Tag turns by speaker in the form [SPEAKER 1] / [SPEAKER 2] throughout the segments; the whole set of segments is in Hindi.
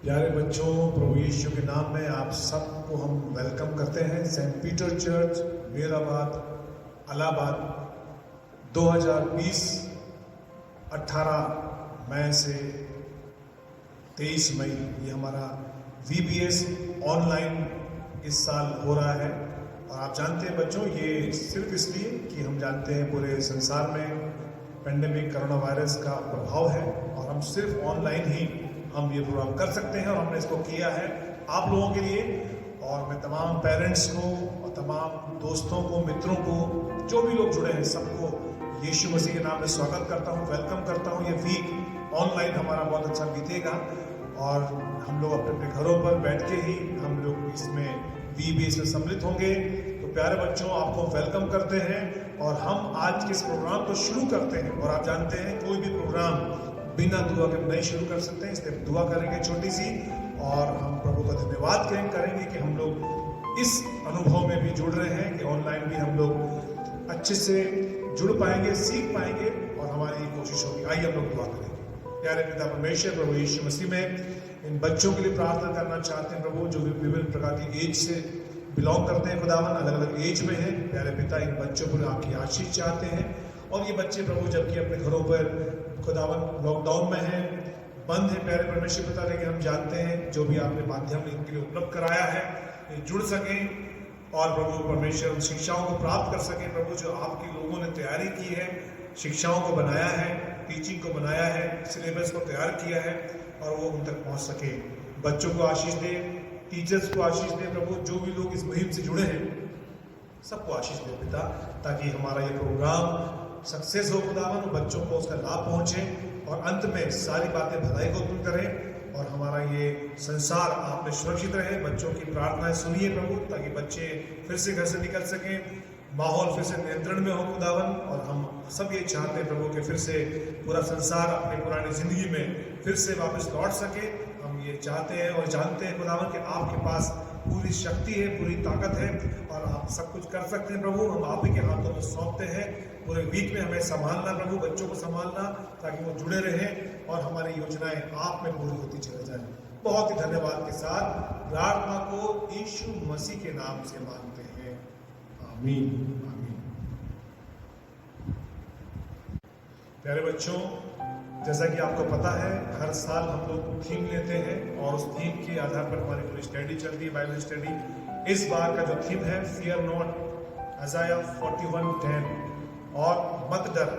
[SPEAKER 1] प्यारे बच्चों, प्रभु यीशु के नाम में आप सबको हम वेलकम करते हैं। सेंट पीटर चर्च मेराबाद इलाहाबाद 2020 18 मई से 23 मई ये हमारा VBS ऑनलाइन इस साल हो रहा है। और आप जानते हैं बच्चों, ये सिर्फ इसलिए कि हम जानते हैं पूरे संसार में पेंडेमिक कोरोना वायरस का प्रभाव है और हम सिर्फ ऑनलाइन ही हम ये प्रोग्राम कर सकते हैं और हमने इसको किया है आप लोगों के लिए। और मैं तमाम पेरेंट्स को और तमाम दोस्तों को, मित्रों को, जो भी लोग जुड़े हैं, सबको यीशु मसीह के नाम में स्वागत करता हूँ, वेलकम करता हूँ। ये वीक ऑनलाइन हमारा बहुत अच्छा बीतेगा और हम लोग अपने अपने घरों पर बैठ के ही हम लोग इसमें VBS में सम्मिलित होंगे। तो प्यारे बच्चों, आपको वेलकम करते हैं और हम आज के इस प्रोग्राम को शुरू करते हैं। और आप जानते हैं कोई भी प्रोग्राम बिना दुआ के नहीं शुरू कर सकते हैं, इसलिए दुआ करेंगे छोटी सी और हम प्रभु का धन्यवाद करेंगे कि हम लोग इस अनुभव में भी जुड़ रहे हैं कि ऑनलाइन भी हम लोग अच्छे से जुड़ पाएंगे, सीख पाएंगे और हमारी ये कोशिश होगी। आइए हम लोग दुआ करेंगे। प्यारे पिता परमेश्वर, प्रभु यीशु मसीह में इन बच्चों के लिए प्रार्थना करना चाहते हैं प्रभु, जो विभिन्न प्रकार की एज से बिलोंग करते हैं, खुदावन अलग अलग एज में है। प्यारे पिता, इन बच्चों पर आपकी आशीष चाहते हैं और ये बच्चे प्रभु जबकि अपने घरों पर खुदावन लॉकडाउन में है, बंद है, प्यारे परमेश्वर पिता, लेकिन हम जानते हैं जो भी आपने माध्यम इनके लिए उपलब्ध कराया है, ये जुड़ सकें और प्रभु परमेश्वर उन शिक्षाओं को प्राप्त कर सकें प्रभु, जो आपके लोगों ने तैयारी की है, शिक्षाओं को बनाया है, टीचिंग को बनाया है, सिलेबस को तैयार किया है और वो उन तक पहुंच सके। बच्चों को आशीष दे, टीचर्स को आशीष दे प्रभु, जो भी लोग इस मुहिम से जुड़े हैं सबको आशीष दे पिता, ताकि हमारा ये प्रोग्राम सक्सेस हो खुदावन, बच्चों को उसका लाभ पहुंचे और अंत में सारी बातें भलाई को उत्पन्न करें और हमारा ये संसार आप में सुरक्षित रहे। बच्चों की प्रार्थनाएं सुनिए प्रभु, ताकि बच्चे फिर से घर से निकल सकें, माहौल फिर से नियंत्रण में हो खुदावन। और हम सब ये चाहते हैं प्रभु कि फिर से पूरा संसार अपनी पुरानी जिंदगी में फिर से वापस लौट सके। हम ये चाहते हैं और जानते हैं खुदावन कि आपके पास पूरी शक्ति है, पूरी ताकत है और आप सब कुछ कर सकते हैं प्रभु। हम आप ही के हाथों में सौंपते हैं। पूरे वीक में हमें संभालना प्रभु, बच्चों को संभालना, ताकि वो जुड़े रहें और हमारी योजनाएं आप में पूरी होती चले जाएं। बहुत ही धन्यवाद के साथ प्रार्थना को यीशु मसीह के नाम से मांगते हैं, आमीन आमीन। प्यारे बच्चों, जैसा कि आपको पता है हर साल हम लोग थीम लेते हैं और उस थीम के आधार पर हमारी पूरी स्टडी चलती है, बाइबल स्टडी। इस बार का जो थीम है फियर नॉट, Isaiah 41:10, और मत डर।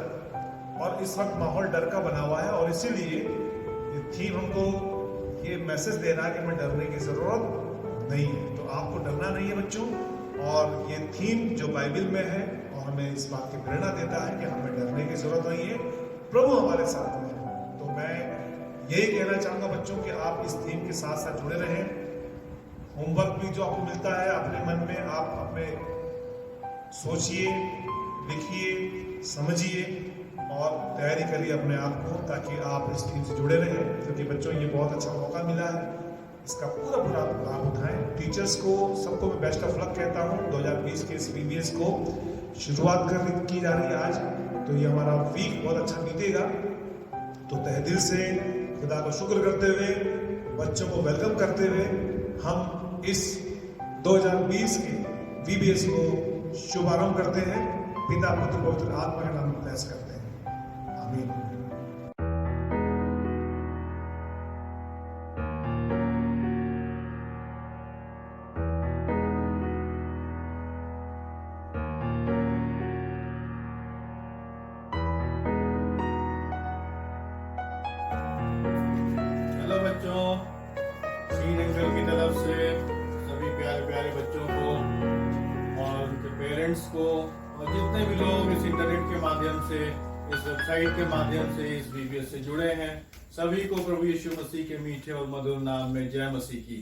[SPEAKER 1] और इस वक्त माहौल डर का बना हुआ है और इसीलिए ये थीम हमको ये मैसेज दे रहा है कि हमें डरने की जरूरत नहीं है। तो आपको डरना नहीं है बच्चों, और ये थीम जो बाइबल में है और हमें इस बात की प्रेरणा देता है कि हमें डरने की जरूरत नहीं है, प्रभु हमारे साथ में है। तो मैं यही कहना चाहूंगा बच्चों कि आप इस थीम के साथ साथ जुड़े रहें। होमवर्क भी जो आपको मिलता है अपने मन में आप अपने सोचिए, लिखिए, समझिए और तैयारी करिए अपने आप को, ताकि आप इस टीम से जुड़े रहें। क्योंकि बच्चों ये बहुत अच्छा मौका मिला है, इसका पूरा पूरा लाभ उठाएं। टीचर्स को सबको मैं बेस्ट ऑफ लक कहता हूँ। 2020 के इस VBS को शुरुआत की जा रही है आज, तो ये हमारा वीक बहुत अच्छा बीतेगा। तो तहे दिल से खुदा को शुक्र करते हुए, बच्चों को वेलकम करते हुए हम इस 2020 के VBS को शुभारंभ करते हैं। पिता पुत्र पवित्र आत्मा के नाम में ब्लेस करते हैं, आमीन।
[SPEAKER 2] हेलो बच्चों, सीन अंकल की तरफ से सभी प्यारे प्यारे बच्चों को और उनके पेरेंट्स को और जितने भी लोग इस इंटरनेट के माध्यम से, इस वेबसाइट के माध्यम से इस VBS से जुड़े हैं, सभी को प्रभु यीशु मसीह के मीठे और मधुर नाम में जय मसीह की।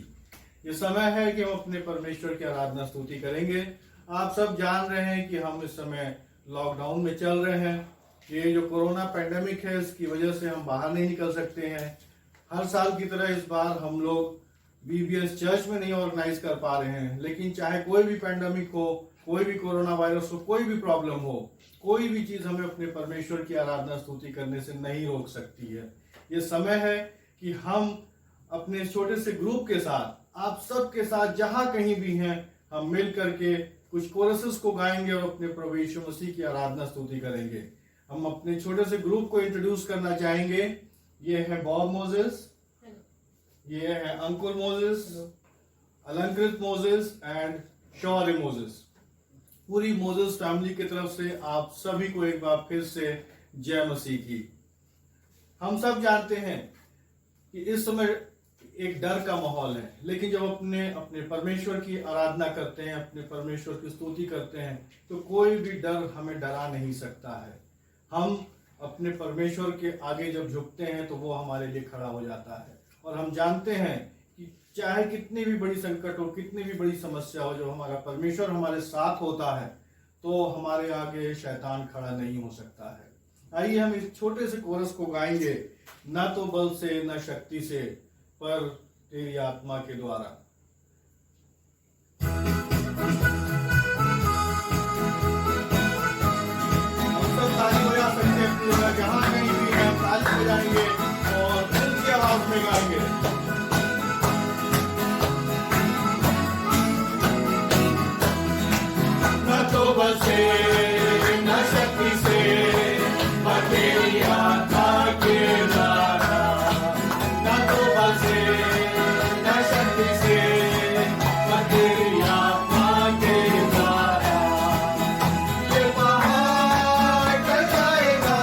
[SPEAKER 2] ये समय है कि हम अपने परमेश्वर की आराधना स्तुति करेंगे। आप सब जान रहे हैं कि हम इस समय लॉकडाउन में चल रहे हैं। ये जो कोरोना पेंडेमिक है, इसकी वजह से हम बाहर नहीं निकल सकते हैं। हर साल की तरह इस बार हम लोग VBS चर्च में नहीं ऑर्गेनाइज कर पा रहे हैं, लेकिन चाहे कोई भी पेंडेमिक हो, कोई भी कोरोना वायरस हो, कोई भी प्रॉब्लम हो, कोई भी चीज हमें अपने परमेश्वर की आराधना स्तुति करने से नहीं रोक सकती है। ये समय है कि हम अपने इस छोटे से ग्रुप के साथ, आप सबके साथ जहां कहीं भी हैं, हम मिल करके कुछ कोरसेस को गाएंगे और अपने प्रभु यीशु मसीह की आराधना स्तुति करेंगे। हम अपने छोटे से ग्रुप को इंट्रोड्यूस करना चाहेंगे। ये है बॉब मोजेस, ये है अंकुर मोजेस, अलंकृत मोजेस एंड शौर्य मोजेस। पूरी मोजेस फैमिली की तरफ से आप सभी को एक बार फिर से जय मसीह की। हम सब जानते हैं कि इस समय एक डर का माहौल है, लेकिन जब अपने अपने परमेश्वर की आराधना करते हैं, अपने परमेश्वर की स्तुति करते हैं, तो कोई भी डर हमें डरा नहीं सकता है। हम अपने परमेश्वर के आगे जब झुकते हैं तो वो हमारे लिए खड़ा हो जाता है। और हम जानते हैं कि चाहे कितनी भी बड़ी संकट हो, कितनी भी बड़ी समस्या हो, जब हमारा परमेश्वर हमारे साथ होता है तो हमारे आगे शैतान खड़ा नहीं हो सकता है। आइए हम इस छोटे से कोरस को गाएंगे, ना तो बल से न शक्ति से, पर तेरी आत्मा के द्वारा। हम सब ताली बजा सकते हैं अपनी जगह, जहां कहीं भी हैं ताली बजाएंगे और उनकी आवाज में गाएंगे। न तो बल से न शक्ति से, पर तेरी आत्मा के द्वारा। न तो बल से न शक्ति से, पर तेरी आत्मा के द्वारा। ये पहाड़ टल जाएगा,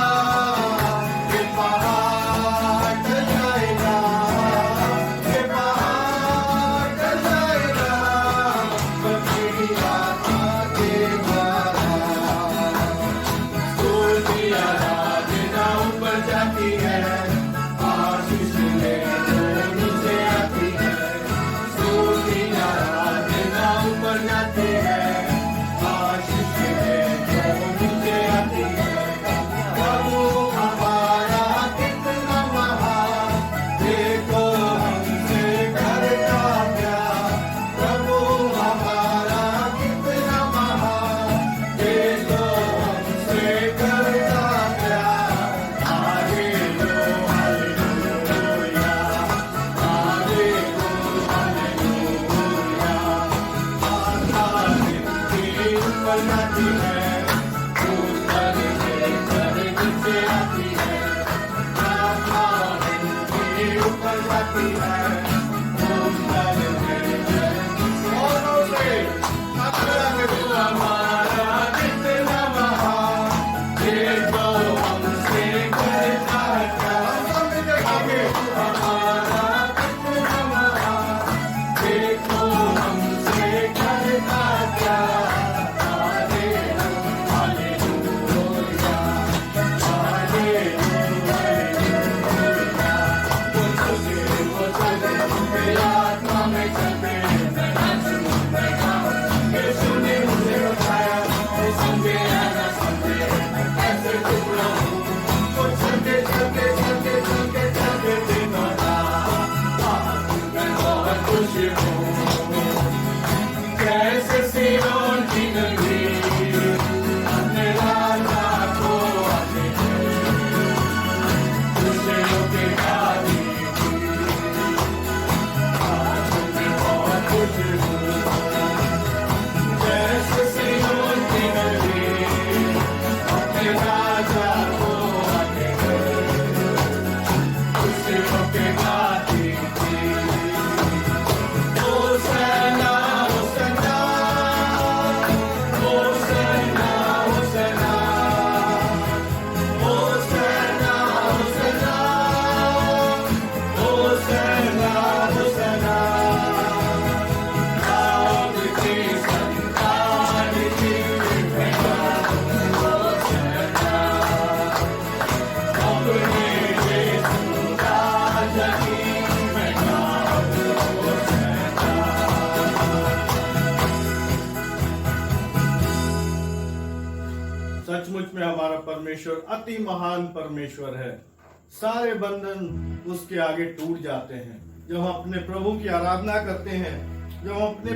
[SPEAKER 2] ये पहाड़ टल जाएगा, ये पहाड़ टल जाएगा, पर तेरी आत्मा के द्वारा। स्तुति आराधना ऊपर जाती है, आशीष लेकर नीचे आती है। स्तुति आराधना ऊपर जाती है, आशीष लेकर नीचे आती है। प्रभु हमारा कितना महान, देखो हमसे करता प्यार। प्रभु हमारा कितना महान, देखो हमसे करता प्यार। Hallelujah, hallelujah, hallelujah. आत्मा जिनके ऊपर जाती है, ऊपर लेकर नीचे आती है। आत्मा जिनके ऊपर जाती है, ऊपर लेकर औरों से अपना तू हमारा कितना महान, देखो हमसे करता प्यार। हम सब मिलकर गाएंगे, तू हमारा कितना महान, देखो हमसे करता प्यार। Hallelujah, hallelujah, hallelujah. वो चले मेरी आत्मा में चले, मैं नाचूं मैं गाऊं। यीशु ने मुझे उठाया, वो समझे या ना समझे, मैं कैसे चुप रहूं। वो चलते चलते चलते चलते चलते दिनों रात, आज मैं बहुत खुश हूँ। कैसे सियोन की नगरी अपने राजा को आते हैं, खुशियों के गाती थी। आज मैं बहुत खुश हूँ। कैसे सियोन की नगरी अपने राजा को आते हैं, खुशियों के गाती थी। होसैना, होसैना, होसैना, होसैना, होसैना, होसैना, होसैना, होसैना। दाऊद की संतान की मैं गाऊं होसैना, अपने यीशु राजा की मैं गाऊं होसैना। सचमुच में हमारा परमेश्वर अति महान परमेश्वर है। सारे बंधन उसके आगे टूट जाते हैं जब हम अपने प्रभु की आराधना करते हैं, जब हम अपने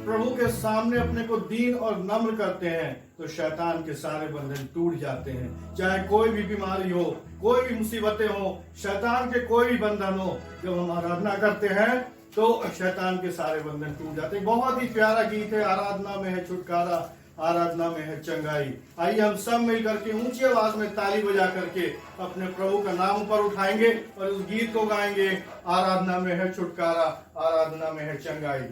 [SPEAKER 2] प्रभु के सामने अपने को दीन और नम्र करते हैं, तो शैतान के सारे बंधन टूट जाते हैं। चाहे कोई भी बीमारी हो, कोई भी मुसीबतें हो, शैतान के कोई भी बंधन हो, जब हम आराधना करते हैं तो शैतान के सारे बंधन टूट जाते हैं। बहुत ही प्यारा गीत है, आराधना में है छुटकारा, आराधना में है चंगाई। आइए हम सब मिल करके ऊंची आवाज में ताली बजा करके अपने प्रभु का नाम ऊपर उठाएंगे और उस गीत को गाएंगे, आराधना में है छुटकारा, आराधना में है चंगाई।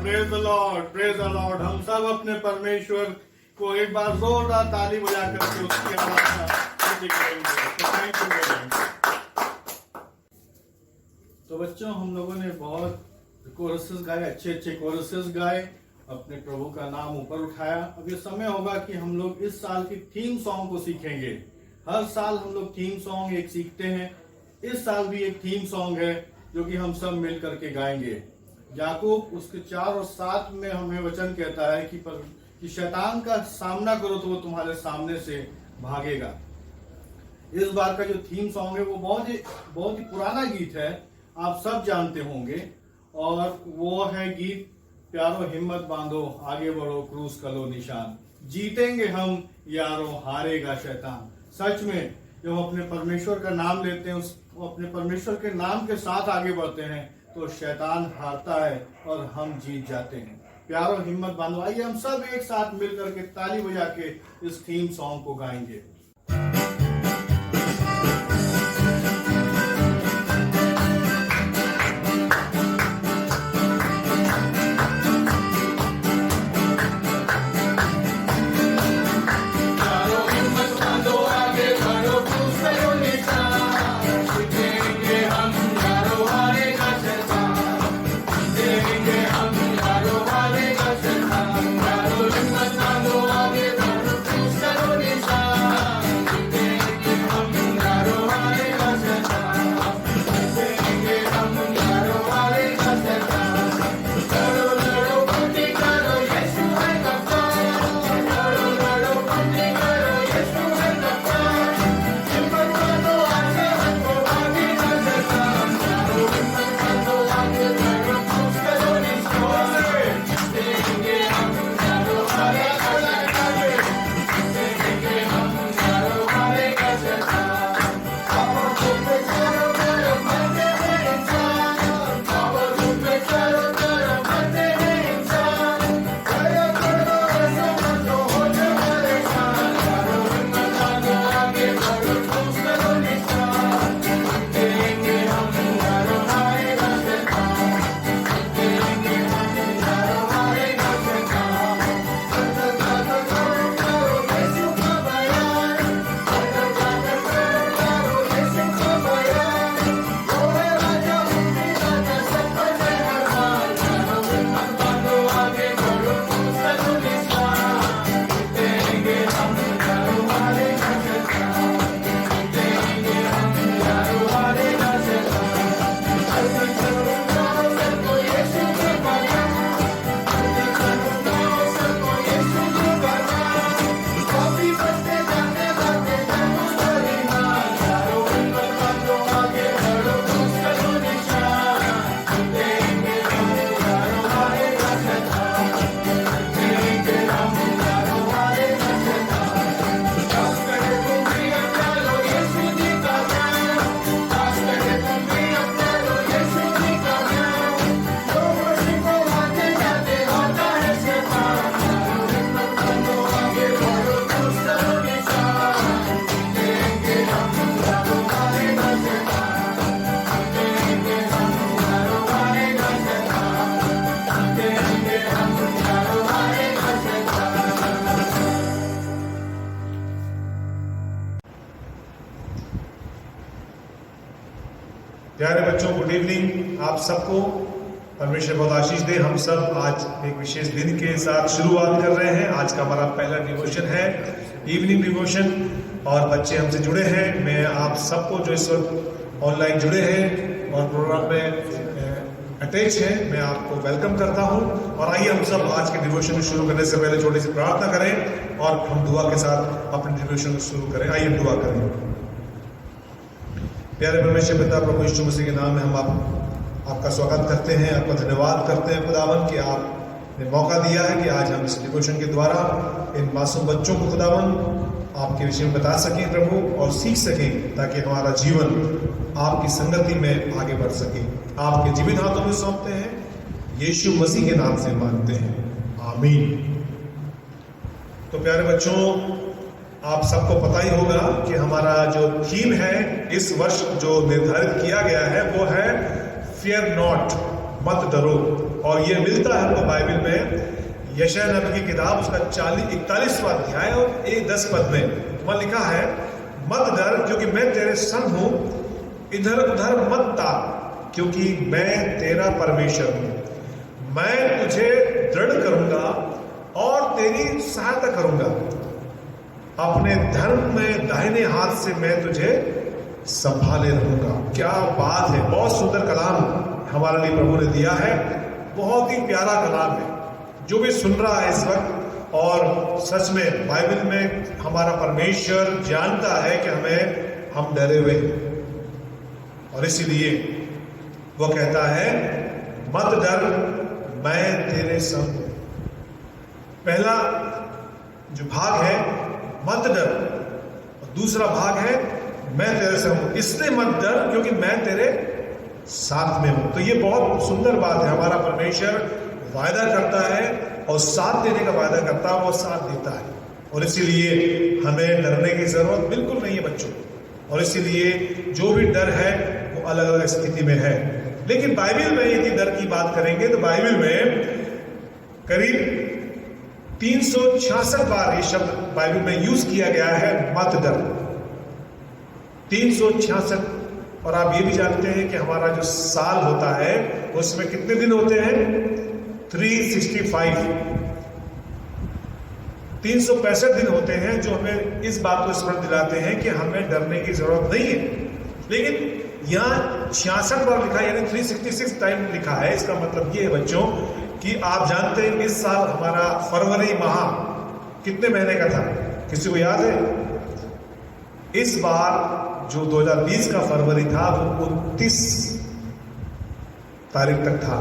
[SPEAKER 2] Praise the Lord, praise the Lord. हम सब अपने परमेश्वर को एक बार जोरदार ताली बजा करके उसकी आराधना करेंगे। Thank you very much. तो बच्चों, हम लोगों ने बहुत कोरसेस गाए, अच्छे अच्छे कोरसेस गाए, अपने प्रभु का नाम ऊपर उठाया। अब ये समय होगा कि हम लोग इस साल की थीम सॉन्ग को सीखेंगे। हर साल हम लोग थीम सॉन्ग एक सीखते हैं। इस साल भी एक थीम सॉन्ग है जो कि हम सब मिल करके गाएंगे। याकूब उसके 4 और 7 में हमें वचन कहता है कि शैतान का सामना करो तो वो तुम्हारे सामने से भागेगा। इस बार का जो थीम सॉन्ग है वो बहुत ही पुराना गीत है, आप सब जानते होंगे, और वो है गीत प्यारो हिम्मत बांधो, आगे बढ़ो, क्रूस करो निशान, जीतेंगे हम यारो, हारेगा शैतान। सच में जब हम अपने परमेश्वर का नाम लेते हैं, अपने परमेश्वर के नाम के साथ आगे बढ़ते हैं, तो शैतान हारता है और हम जीत जाते हैं। प्यारो हिम्मत बांधो। आइए हम सब एक साथ मिल करके ताली बजा के इस थीम सॉन्ग को गाएंगे।
[SPEAKER 1] प्यारे बच्चों, गुड इवनिंग। आप सबको परमेश्वर बहुत आशीष दे। हम सब आज एक विशेष दिन के साथ शुरुआत कर रहे हैं। आज का हमारा पहला डिवोशन है, इवनिंग डिवोशन, और बच्चे हमसे जुड़े हैं। मैं आप सबको जो इस वक्त ऑनलाइन जुड़े हैं और प्रोग्राम में अटैच हैं, मैं आपको वेलकम करता हूं। और आइए हम सब आज के डिवोशन को शुरू करने से पहले छोटी सी प्रार्थना करें और हम दुआ के साथ अपने डिवोशन को शुरू करें। आइए दुआ करें। प्यारे परमेश्वर पिता प्रभु यीशु मसीह के नाम में हम आपका स्वागत करते हैं, आपका धन्यवाद करते हैं खुदावन कि आपने मौका दिया है कि आज हम इस डिवोशन के द्वारा इन मासूम बच्चों को खुदावन आपके विषय में बता सकें प्रभु, और सीख सकें ताकि हमारा जीवन आपकी संगति में आगे बढ़ सके। आपके जीवित हाथों में सौंपते हैं, यीशु मसीह के नाम से मांगते हैं, आमीन। तो प्यारे बच्चों, आप सबको पता ही होगा कि हमारा जो थीम है इस वर्ष जो निर्धारित किया गया है वो है फियर नॉट, मत डरो। और ये मिलता है हमको बाइबल में यशायाह नबी की किताब उसका 41वां अध्याय और 10 पद में वहां लिखा है, मत डर क्योंकि मैं तेरे संग हूं, इधर उधर मत ताक क्योंकि मैं तेरा परमेश्वर हूं। मैं तुझे दृढ़ करूंगा और तेरी सहायता करूंगा, अपने धर्म में दाहिने हाथ से मैं तुझे संभाले रहूंगा। क्या बात है, बहुत सुंदर कलाम हमारे लिए प्रभु ने दिया है, बहुत ही प्यारा कलाम है। जो भी सुन रहा है इस वक्त, और सच में बाइबल में हमारा परमेश्वर जानता है कि हम डरे हुए हैं, और इसीलिए वो कहता है मत डर, मैं तेरे संग हूं। पहला जो भाग है मत डर, और दूसरा भाग है मैं तेरे संग हूं, इसलिए मत डर क्योंकि मैं तेरे साथ में हूं। तो ये बहुत सुंदर बात है। हमारा परमेश्वर वायदा करता है और साथ देने का वायदा करता है, वो साथ देता है, और इसीलिए हमें डरने की जरूरत बिल्कुल नहीं है बच्चों। और इसीलिए जो भी डर है वो अलग अलग स्थिति में है। लेकिन बाइबल में यदि डर की बात करेंगे तो बाइबल में करीब 366 बार ये शब्द बाइबल में यूज किया गया है, मत डर। 366। और आप ये भी जानते हैं कि हमारा जो साल होता है उसमें कितने दिन होते हैं? 365, 365 दिन होते हैं, जो हमें इस बात को स्मरण दिलाते हैं कि हमें डरने की जरूरत नहीं है। लेकिन यहाँ 66 बार लिखा है, यानी 366 टाइम लिखा है। इसका मतलब ये है बच्चों कि आप जानते हैं इस साल हमारा फरवरी माह कितने महीने का था? किसी को याद है? इस बार जो 2020 का फरवरी था वो 29 तारीख तक था।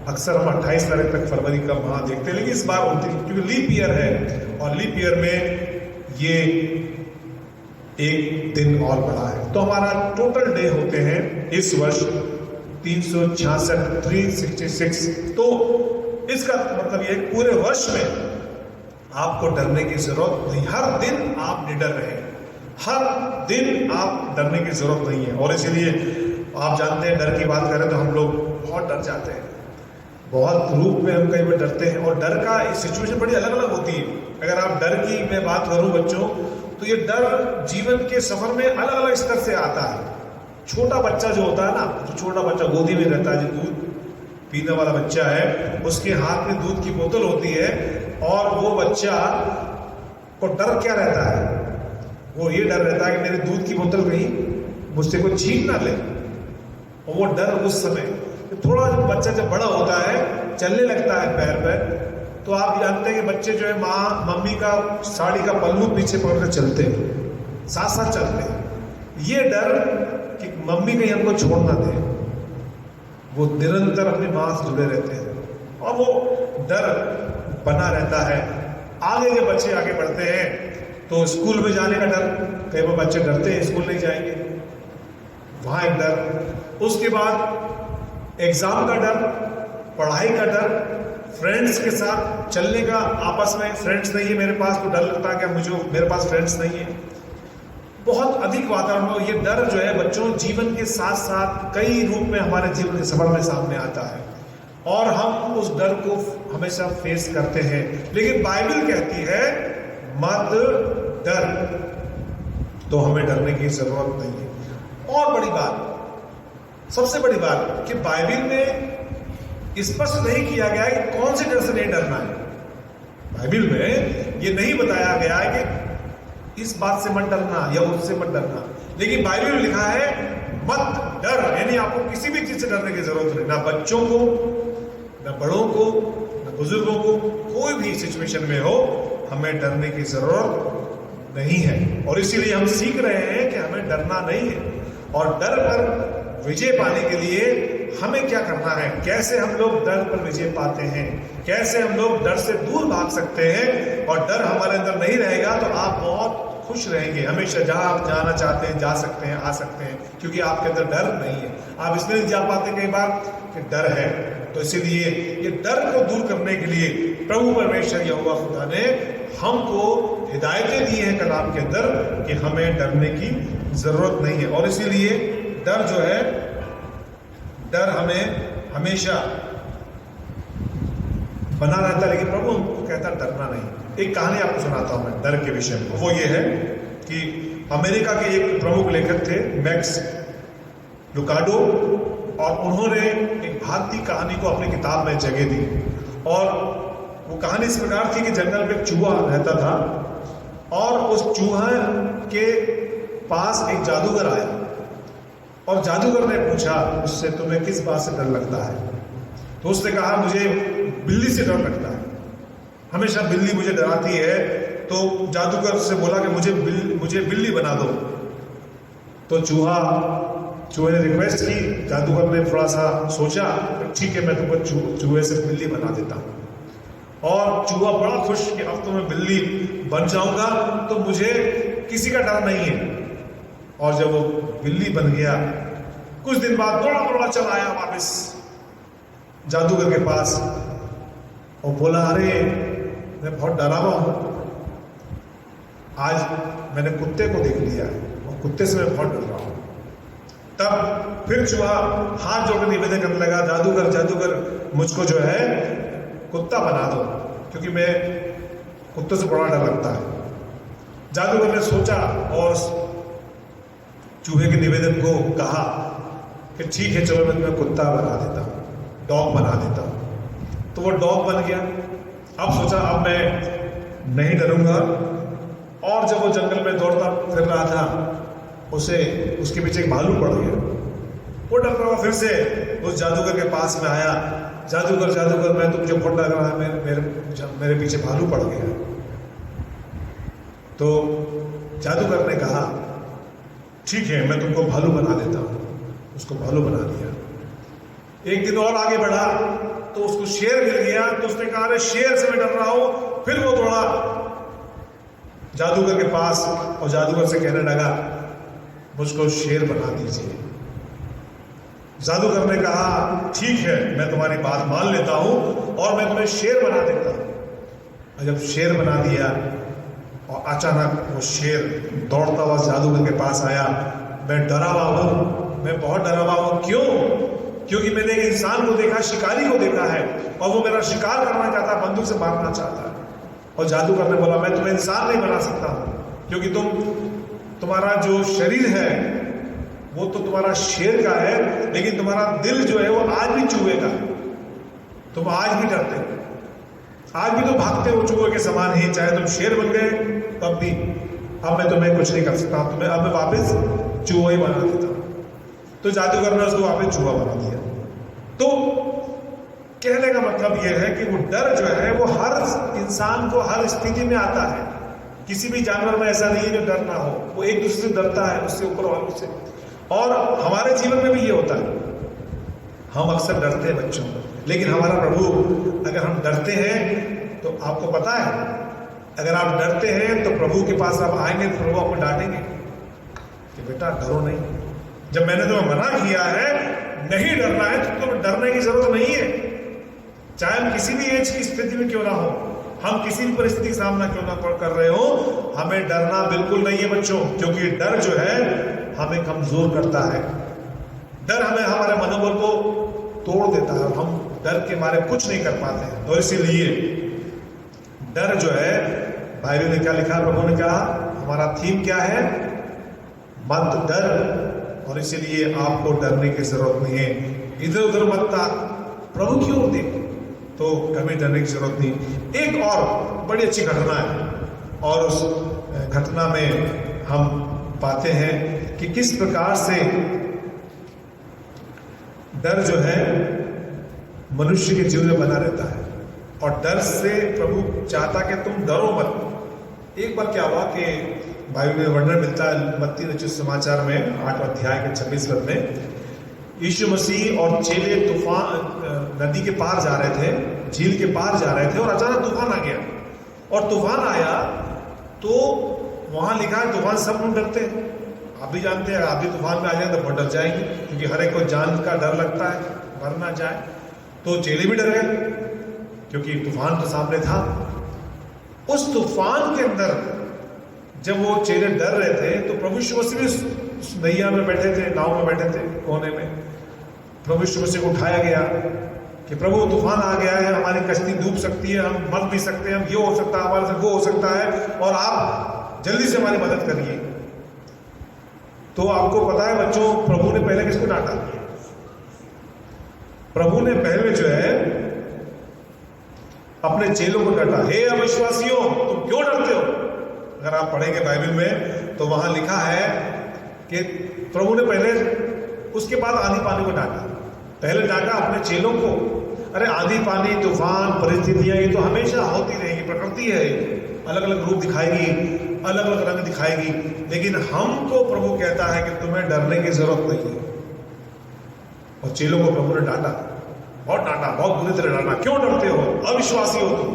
[SPEAKER 1] अक्सर हम 28 तारीख तक फरवरी का माह देखते हैं, लेकिन इस बार 29, क्योंकि लीप ईयर है, और लीप ईयर में ये एक दिन और बढ़ा है। तो हमारा टोटल डे होते हैं इस वर्ष 366, 366। तो इसका मतलब ये पूरे वर्ष में आपको डरने की जरूरत नहीं। हर दिन आप निडर रहे, हर दिन आप डरने की जरूरत नहीं है। और इसीलिए आप जानते हैं, डर की बात करें तो हम लोग बहुत डर जाते हैं, बहुत रूप में हम कई बार डरते हैं, और डर का सिचुएशन बड़ी अलग अलग होती है। अगर आप डर की मैं बात करूं बच्चों, तो ये डर जीवन के सफर में अलग अलग स्तर से आता है। छोटा बच्चा जो होता है ना, जो छोटा बच्चा गोदी में रहता है, जो दूध पीने वाला बच्चा है, उसके हाथ में दूध की बोतल होती है, और वो बच्चा को डर क्या रहता है? वो ये डर रहता है कि मेरे दूध की बोतल कहीं मुझसे कोई छीन ना ले। और वो डर उस समय, थोड़ा बच्चा जब बड़ा होता है, चलने लगता है पैर पर, तो आप जानते हैं कि बच्चे जो है मम्मी का साड़ी का पल्लू पीछे पकड़कर चलते हैं, साथ साथ चलते हैं। ये डर कि मम्मी कहीं हमको छोड़ ना दे, वो निरंतर अपनी मां से जुड़े रहते हैं, और वो डर बना रहता है। आगे के बच्चे आगे बढ़ते हैं तो स्कूल में जाने का डर, कई बार बच्चे डरते हैं स्कूल नहीं जाएंगे, वहां एक डर। उसके बाद एग्जाम का डर, पढ़ाई का डर, फ्रेंड्स के साथ चलने का, आपस में फ्रेंड्स नहीं है मेरे पास तो डर लगता है कि मुझे मेरे पास फ्रेंड्स नहीं है। बहुत अधिक वातावरण में ये डर जो है बच्चों जीवन के साथ साथ कई रूप में हमारे जीवन के सफर में सामने आता है, और हम उस डर को हमेशा फेस करते हैं। लेकिन बाइबल कहती है मत डर, तो हमें डरने की जरूरत नहीं है। और बड़ी बात, सबसे बड़ी बात कि बाइबल में स्पष्ट नहीं किया गया है कि कौन से डर से नहीं डरना है। बाइबल में ये नहीं बताया गया है कि इस बात से मत डरना या उससे मत डरना, लेकिन बाइबल में लिखा है मत डर, यानी आपको किसी भी चीज से डरने की जरूरत नहीं, ना बच्चों को, ना बड़ों को, ना बुजुर्गों को, कोई भी सिचुएशन में हो हमें डरने की जरूरत नहीं है। और इसीलिए हम सीख रहे हैं कि हमें डरना नहीं है, और डर पर विजय पाने के लिए हमें क्या करना है, कैसे हम लोग डर पर विजय पाते हैं, कैसे हम लोग डर से दूर भाग सकते हैं और डर हमारे अंदर नहीं रहेगा तो आप बहुत खुश रहेंगे। हमेशा जहां आप जाना चाहते हैं जा सकते हैं, आ सकते हैं, क्योंकि आपके अंदर डर नहीं है। आप इसलिए नहीं जा पाते कई बार कि डर है। तो इसीलिए ये डर को दूर करने के लिए प्रभु परमेश्वर यहोवा खुदा ने हमको हिदायतें दी हैं कलाम के अंदर कि हमें डरने की जरूरत नहीं है। और इसीलिए डर जो है, डर हमें हमेशा बना रहता है, लेकिन प्रभु हमको कहता डरना नहीं। एक कहानी आपको सुनाता हूं मैं डर के विषय में। वो ये है कि अमेरिका के एक प्रमुख लेखक थे मैक्स लुकाडो, और उन्होंने एक भारतीय कहानी को अपनी किताब में जगह दी। और वो कहानी इस प्रकार थी कि जंगल में एक चूहा रहता था, और उस चूहा के पास एक जादूगर आया, और जादूगर ने पूछा उससे तुम्हें किस बात से डर लगता है। तो उसने कहा मुझे बिल्ली से डर लगता है, हमेशा बिल्ली मुझे डराती है। तो जादूगर से बोला कि मुझे बिल्ली बना दो। तो चूहे ने रिक्वेस्ट की, जादूगर ने थोड़ा सा सोचा, ठीक है मैं तुमको चूहे से बिल्ली बना देता हूं। और चूहा बड़ा खुश कि अब तो मैं बिल्ली बन जाऊंगा तो मुझे किसी का डर नहीं है। और जब वो बिल्ली बन गया, कुछ दिन बाद दौड़ा चला आया वापस जादूगर के पास और बोला अरे मैं बहुत डरा हुआ हूं, आज मैंने कुत्ते को देख लिया और कुत्ते से मैं बहुत डर रहा हूं। तब फिर चूहा हाथ जोड़कर निवेदन करने लगा, जादूगर मुझको जो है कुत्ता बना दो, क्योंकि मैं कुत्तों से बड़ा डर लगता है। जादूगर ने सोचा और चूहे के निवेदन को कहा कि ठीक है चलो मैं तुम्हें कुत्ता बना देता हूं, डॉग बना देता हूं। तो वो डॉग बन गया। अब सोचा अब मैं नहीं डरूंगा। और जब वो जंगल में दौड़ता फिर रहा था, उसके पीछे एक भालू पड़ गया। वो डरता हुआ फिर से उस जादूगर के पास में आया, जादूगर मैं तो मुझे बहुत लग रहा है, मेरे पीछे भालू पड़ गया। तो जादूगर ने कहा ठीक है मैं तुमको भालू बना देता हूं। उसको भालू बना दिया। एक दिन और आगे बढ़ा तो उसको शेर मिल गया। तो उसने कहा अरे शेर से मैं डर रहा हूं। फिर वो दौड़ा जादूगर के पास और जादूगर से कहने लगा मुझको शेर बना दीजिए। जादूगर ने कहा ठीक है मैं तुम्हारी बात मान लेता हूं और मैं तुम्हें शेर बना देता हूं। और जब शेर बना दिया और अचानक वो शेर दौड़ता हुआ जादूगर के पास आया, मैं डरा हुआ हूं, मैं बहुत डरा हुआ हूं। क्यों? क्योंकि मैंने एक इंसान को देखा, शिकारी को देखा है, और वो मेरा शिकार करना चाहता है, बंदूक से मारना चाहता है। और जादूगर ने बोला मैं तुम्हें इंसान नहीं बना सकता हूं, क्योंकि तुम्हारा जो शरीर है वो तो तुम्हारा शेर का है, लेकिन तुम्हारा दिल जो है वो आज भी चूहे का। तुम आज भी डरते हो, आज भी तो भागते हो चूहे के समान ही, चाहे तुम शेर बन गए तब भी। अब मैं तुम्हें कुछ नहीं कर सकता, तुम्हें अब मैं वापस चूहा ही बना देता हूं। तो जादूगर ने उसको वापस चूहा बना दिया। तो कहने का मतलब यह है कि वो डर जो है वो हर इंसान को हर स्थिति में आता है। किसी भी जानवर में ऐसा नहीं है जो डर ना हो, वो एक दूसरे से डरता है, उससे ऊपर वालों से। और हमारे जीवन में भी ये होता है, हम अक्सर डरते हैं बच्चों, लेकिन हमारा प्रभु, अगर हम डरते हैं तो आपको पता है, अगर आप डरते हैं तो प्रभु के पास आप आएंगे तो प्रभु आपको डांटेंगे कि बेटा डरो नहीं। जब मैंने तुम्हें मना किया है नहीं डरना है तो तुम्हें डरने की जरूरत नहीं है। चाहे हम किसी भी एज की स्थिति में क्यों ना हो, हम किसी भी परिस्थिति का सामना क्यों ना कर रहे हो, हमें डरना बिल्कुल नहीं है बच्चों, क्योंकि डर जो है हमें कमजोर करता है। डर हमें हमारे मनोबल को तोड़ देता है, हम डर के मारे कुछ नहीं कर पाते हैं। तो इसीलिए डर जो है, बाइबल ने क्या लिखा, प्रभु ने कहा, हमारा थीम क्या है, मत डर और इसीलिए आपको डरने की जरूरत नहीं है। इधर उधर मत प्रभु की ओर देखो, तो कभी डरने की जरूरत नहीं। एक और बड़ी अच्छी घटना है, और उस घटना में हम पाते हैं कि किस प्रकार से डर जो है मनुष्य के जीवन में बना रहता है, और डर से प्रभु चाहता कि तुम डरो मत। एक बार क्या हुआ कि बाइबल में वर्णन मिलता है मत्ती रचित समाचार में 8 अध्याय के 26 पद में, यीशु मसीह और चेले तूफान नदी के पार जा रहे थे, झील के पार जा रहे थे, और अचानक तूफान आ गया। और तूफान आया तो वहां लिखा है तूफान सब लोग डरते हैं। आप भी जानते हैं, आप भी तूफान में आ जाए तो बहुत डर जाएंगे, क्योंकि हर एक को जान का डर लगता है, मर ना जाए। तो चेले भी डर गए, क्योंकि तूफान तो सामने था। उस तूफान के अंदर जब वो चेले डर रहे थे, तो प्रभु यीशु मसीह भी उस नैया में बैठे थे, नाव में बैठे थे कोने में। प्रभु यीशु मसीह को उठाया गया कि प्रभु तूफान आ गया है, हमारी कश्ती डूब सकती है, हम मर भी सकते हैं, हम ये हो सकता है, हमारे साथ वो हो सकता है, और आप जल्दी से हमारी मदद करिए। तो आपको पता है बच्चों, प्रभु ने पहले किसको डांटा? प्रभु ने पहले जो है अपने चेलों को डांटा, हे अविश्वासियों, तुम क्यों डरते हो? अगर आप पढ़ेंगे बाइबल में तो वहां लिखा है कि प्रभु ने पहले, उसके बाद आंधी पानी को डांटा। पहले डांटा अपने चेलों को। अरे आंधी पानी, तूफान, परिस्थितियां ये तो हमेशा होती रहेगी, प्रकृति है, अलग अलग रूप दिखाएगी, अलग अलग रंग दिखाएगी, लेकिन हमको प्रभु कहता है कि तुम्हें डरने की जरूरत नहीं है। और चेलों को प्रभु ने डांटा, बहुत डांटा, बहुत बुरी तरह डांटा। क्यों डरते हो? अविश्वासी हो तुम,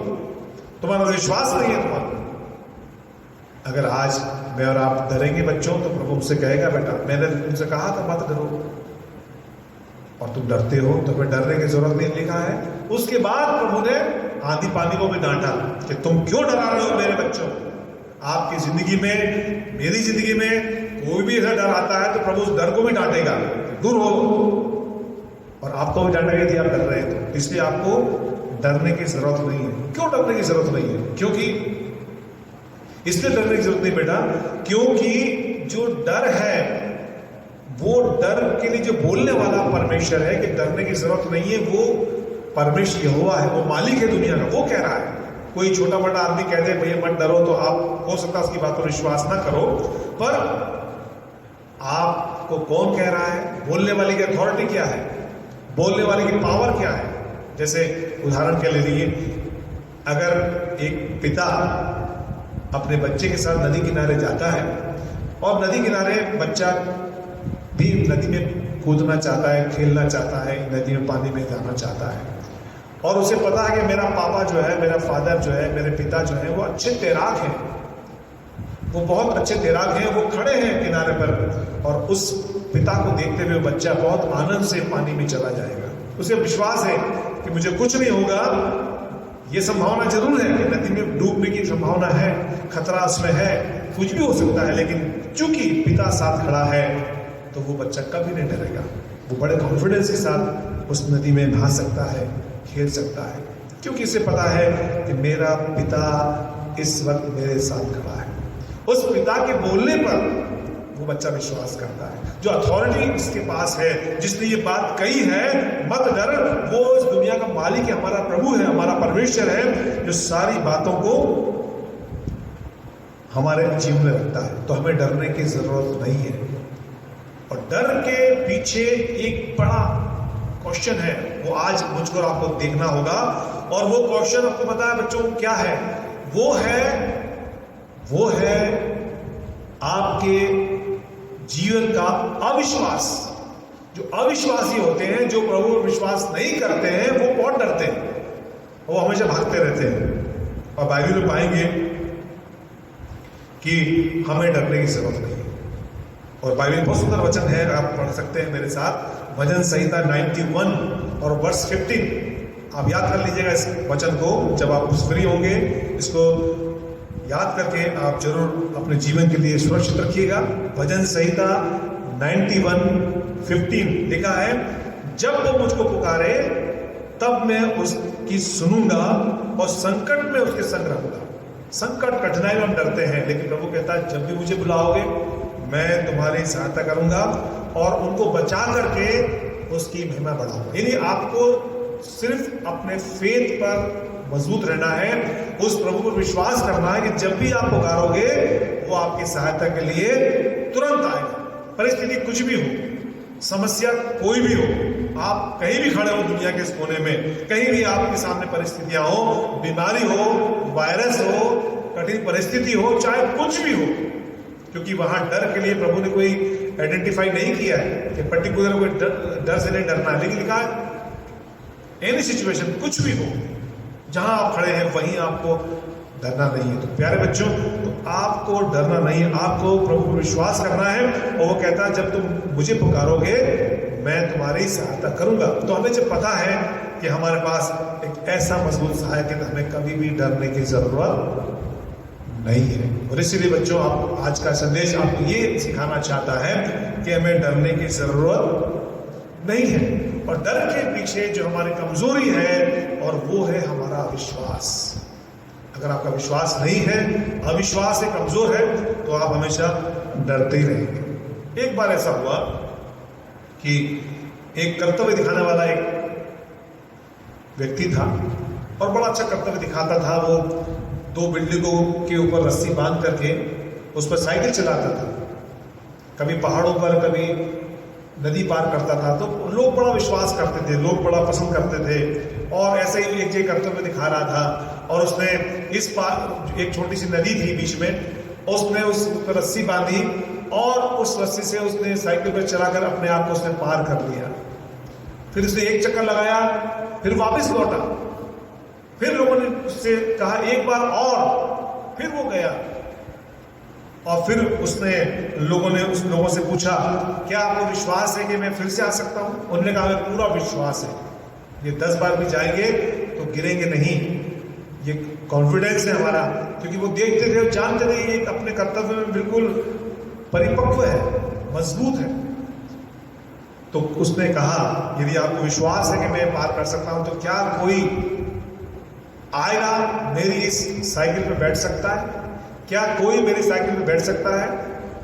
[SPEAKER 1] तुम्हारा विश्वास नहीं है तुम्हारा। अगर आज मैं और आप डरेंगे बच्चों, तो प्रभु हमसे कहेगा, बेटा मैंने तुमसे कहा था मत डरो, और तुम डरते हो, तुम्हें डरने की जरूरत नहीं, लिखा है। उसके बाद प्रभु ने आंधी पानी को भी डांटा कि तुम क्यों डरा रहे हो मेरे बच्चों। आपकी जिंदगी में, मेरी जिंदगी में कोई भी ऐसा डर आता है तो प्रभु उस डर को भी डांटेगा, दूर हो, और आपको भी डांटेगा यदि आप डर रहे हैं तो। इसलिए आपको डरने की जरूरत नहीं है। क्यों डरने की जरूरत नहीं है? क्योंकि इसलिए डरने की जरूरत नहीं बेटा, क्योंकि जो डर है वो डर के लिए जो बोलने वाला परमेश्वर है कि डरने की जरूरत नहीं है, वो परमेश्वर यहोवा है, वो मालिक है दुनिया का, वो कह रहा है। कोई छोटा बड़ा आदमी कह दे भैया मत डरो, तो आप हो सकता है उसकी बात पर विश्वास ना करो, पर आपको कौन कह रहा है? बोलने वाले की अथॉरिटी क्या है, बोलने वाले की पावर क्या है। जैसे उदाहरण के लिए, अगर एक पिता अपने बच्चे के साथ नदी किनारे जाता है, और नदी किनारे बच्चा भी नदी में कूदना चाहता है, खेलना चाहता है, नदी में पानी में जाना चाहता है, और उसे पता है कि मेरा पापा जो है, मेरा फादर जो है, मेरे पिता जो है, वो अच्छे तैराक हैं, वो बहुत अच्छे तैराक हैं, वो खड़े हैं किनारे पर, और उस पिता को देखते हुए बच्चा बहुत आनंद से पानी में चला जाएगा। उसे विश्वास है कि मुझे कुछ नहीं होगा। ये संभावना जरूर है कि नदी में डूबने की संभावना है, खतरा उसमें है, कुछ भी हो सकता है, लेकिन चूंकि पिता साथ खड़ा है तो वो बच्चा कभी नहीं डरेगा। वो बड़े कॉन्फिडेंस के साथ उस नदी में नहा सकता है, खेल सकता है, क्योंकि इसे पता है कि मेरा पिता इस वक्त मेरे साथ खड़ा है। उस पिता के बोलने पर वो बच्चा विश्वास करता है। जो अथॉरिटी इसके पास है, जिसने ये बात कही है मत डर, वो इस दुनिया का मालिक है, हमारा प्रभु है, हमारा परमेश्वर है, जो सारी बातों को हमारे जीवन में रखता है। तो हमें डरने की जरूरत नहीं है। और डर के पीछे एक बड़ा क्वेश्चन है, वो आज मुझको और आपको देखना होगा। और वो क्वेश्चन आपको पता है बच्चों क्या है? वो है आपके जीवन का अविश्वास। जो अविश्वासी होते हैं, जो प्रभु पर विश्वास नहीं करते हैं, वो बहुत डरते हैं, वो हमेशा भागते रहते हैं। और बाइबल में पाएंगे कि हमें डरने की जरूरत नहीं है। और बाइबल में बहुत सुंदर वचन है, आप पढ़ सकते हैं मेरे साथ, भजन संहिता 91 और वर्स 15। आप याद कर लीजिएगा इस वचन को, जब आप फ्री होंगे इसको याद करके आप जरूर अपने जीवन के लिए सुरक्षित रखिएगा। भजन संहिता 91:15 लिखा है, जब वो मुझको पुकारे तब मैं उसकी सुनूंगा और संकट में उसके संग रहूंगा। संकट, कठिनाई में हम डरते हैं, लेकिन प्रभु कहता है जब भी मुझे बुलाओगे मैं तुम्हारी सहायता करूंगा और उनको बचा करके उसकी महिमा बढ़ाऊंगा। यानी आपको सिर्फ अपने फेथ पर मजबूत रहना है, उस प्रभु पर विश्वास करना है कि जब भी आप पुकारोगे वो आपकी सहायता के लिए तुरंत आएगा। परिस्थिति कुछ भी हो, समस्या कोई भी हो, आप कहीं भी खड़े हो दुनिया के इस कोने में, कहीं भी आपके सामने परिस्थितियां हो, बीमारी हो, वायरस हो, कठिन परिस्थिति हो, चाहे कुछ भी हो, क्योंकि वहां डर के लिए प्रभु ने कोई आइडेंटिफाई नहीं किया है कि पर्टिकुलर कोई डर से नहीं डरना है, लेकिन लिखा है एनी सिचुएशन, कुछ भी हो, जहां आप खड़े हैं वहीं आपको डरना नहीं है। तो प्यारे बच्चों, तो आपको डरना नहीं है, आपको प्रभु पर विश्वास करना है। और वो कहता है जब तुम मुझे पुकारोगे मैं तुम्हारी सहायता करूंगा। तो हमें जब पता है कि हमारे पास एक ऐसा मजबूत सहायक है तो हमें कभी भी डरने की जरूरत नहीं है। और इसीलिए बच्चों, आप आज का संदेश आपको ये सिखाना चाहता है कि हमें डरने की जरूरत नहीं है। और डर के पीछे जो हमारी कमजोरी है और वो है हमारा विश्वास। अगर आपका विश्वास नहीं है, अविश्वास है, कमजोर है, तो आप हमेशा डरते ही रहेंगे। एक बार ऐसा हुआ कि एक कर्तव्य दिखाने वाला एक व्यक्ति था और बड़ा अच्छा कर्तव्य दिखाता था। वो 2 बिल्डिंगों के ऊपर रस्सी बांध करके उस पर साइकिल चलाता था, कभी पहाड़ों पर, कभी नदी पार करता था। तो लोग बड़ा विश्वास करते थे, लोग बड़ा पसंद करते थे। और ऐसे ही एक जगह कर्तव्य दिखा रहा था और उसने इस पार एक छोटी सी नदी थी बीच में, उसने उस पर रस्सी बांधी और उस रस्सी से उसने साइकिल पर चलाकर अपने आप को उसने पार कर लिया। फिर उसने एक चक्कर लगाया, फिर वापस लौटा, फिर लोगों ने उससे कहा एक बार और, फिर वो गया। और फिर उसने उस लोगों से पूछा क्या आपको विश्वास है कि मैं फिर से आ सकता हूं? उन्होंने कहा हमें पूरा विश्वास है, ये 10 बार भी जाएंगे तो गिरेंगे नहीं, ये कॉन्फिडेंस है हमारा। क्योंकि वो देखते थे, जानते थे ये अपने कर्तव्य में बिल्कुल परिपक्व है, मजबूत है। तो उसने कहा यदि आपको विश्वास है कि मैं पार कर सकता हूं तो क्या कोई आएगा मेरी इस साइकिल पे बैठ सकता है? क्या कोई मेरी साइकिल पे बैठ सकता है?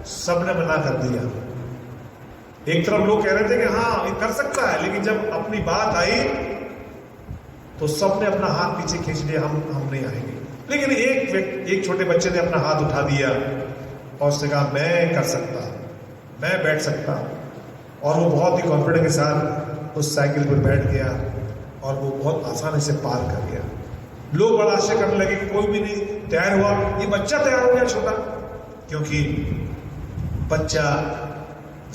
[SPEAKER 1] सबने मना कर दिया। एक तरफ लोग कह रहे थे कि हाँ ये कर सकता है, लेकिन जब अपनी बात आई तो सबने अपना हाथ पीछे खींच लिया, हम नहीं आएंगे। लेकिन एक छोटे बच्चे ने अपना हाथ उठा दिया और उसने कहा मैं कर सकता, मैं बैठ सकता। और वो बहुत ही कॉन्फिडेंस के साथ उस साइकिल पर बैठ गया और वो बहुत आसानी से पार कर गया। लोग बड़ा आश्चर्य करने लगे कि कोई भी नहीं तैयार हुआ, ये बच्चा तैयार हो गया छोटा, क्योंकि बच्चा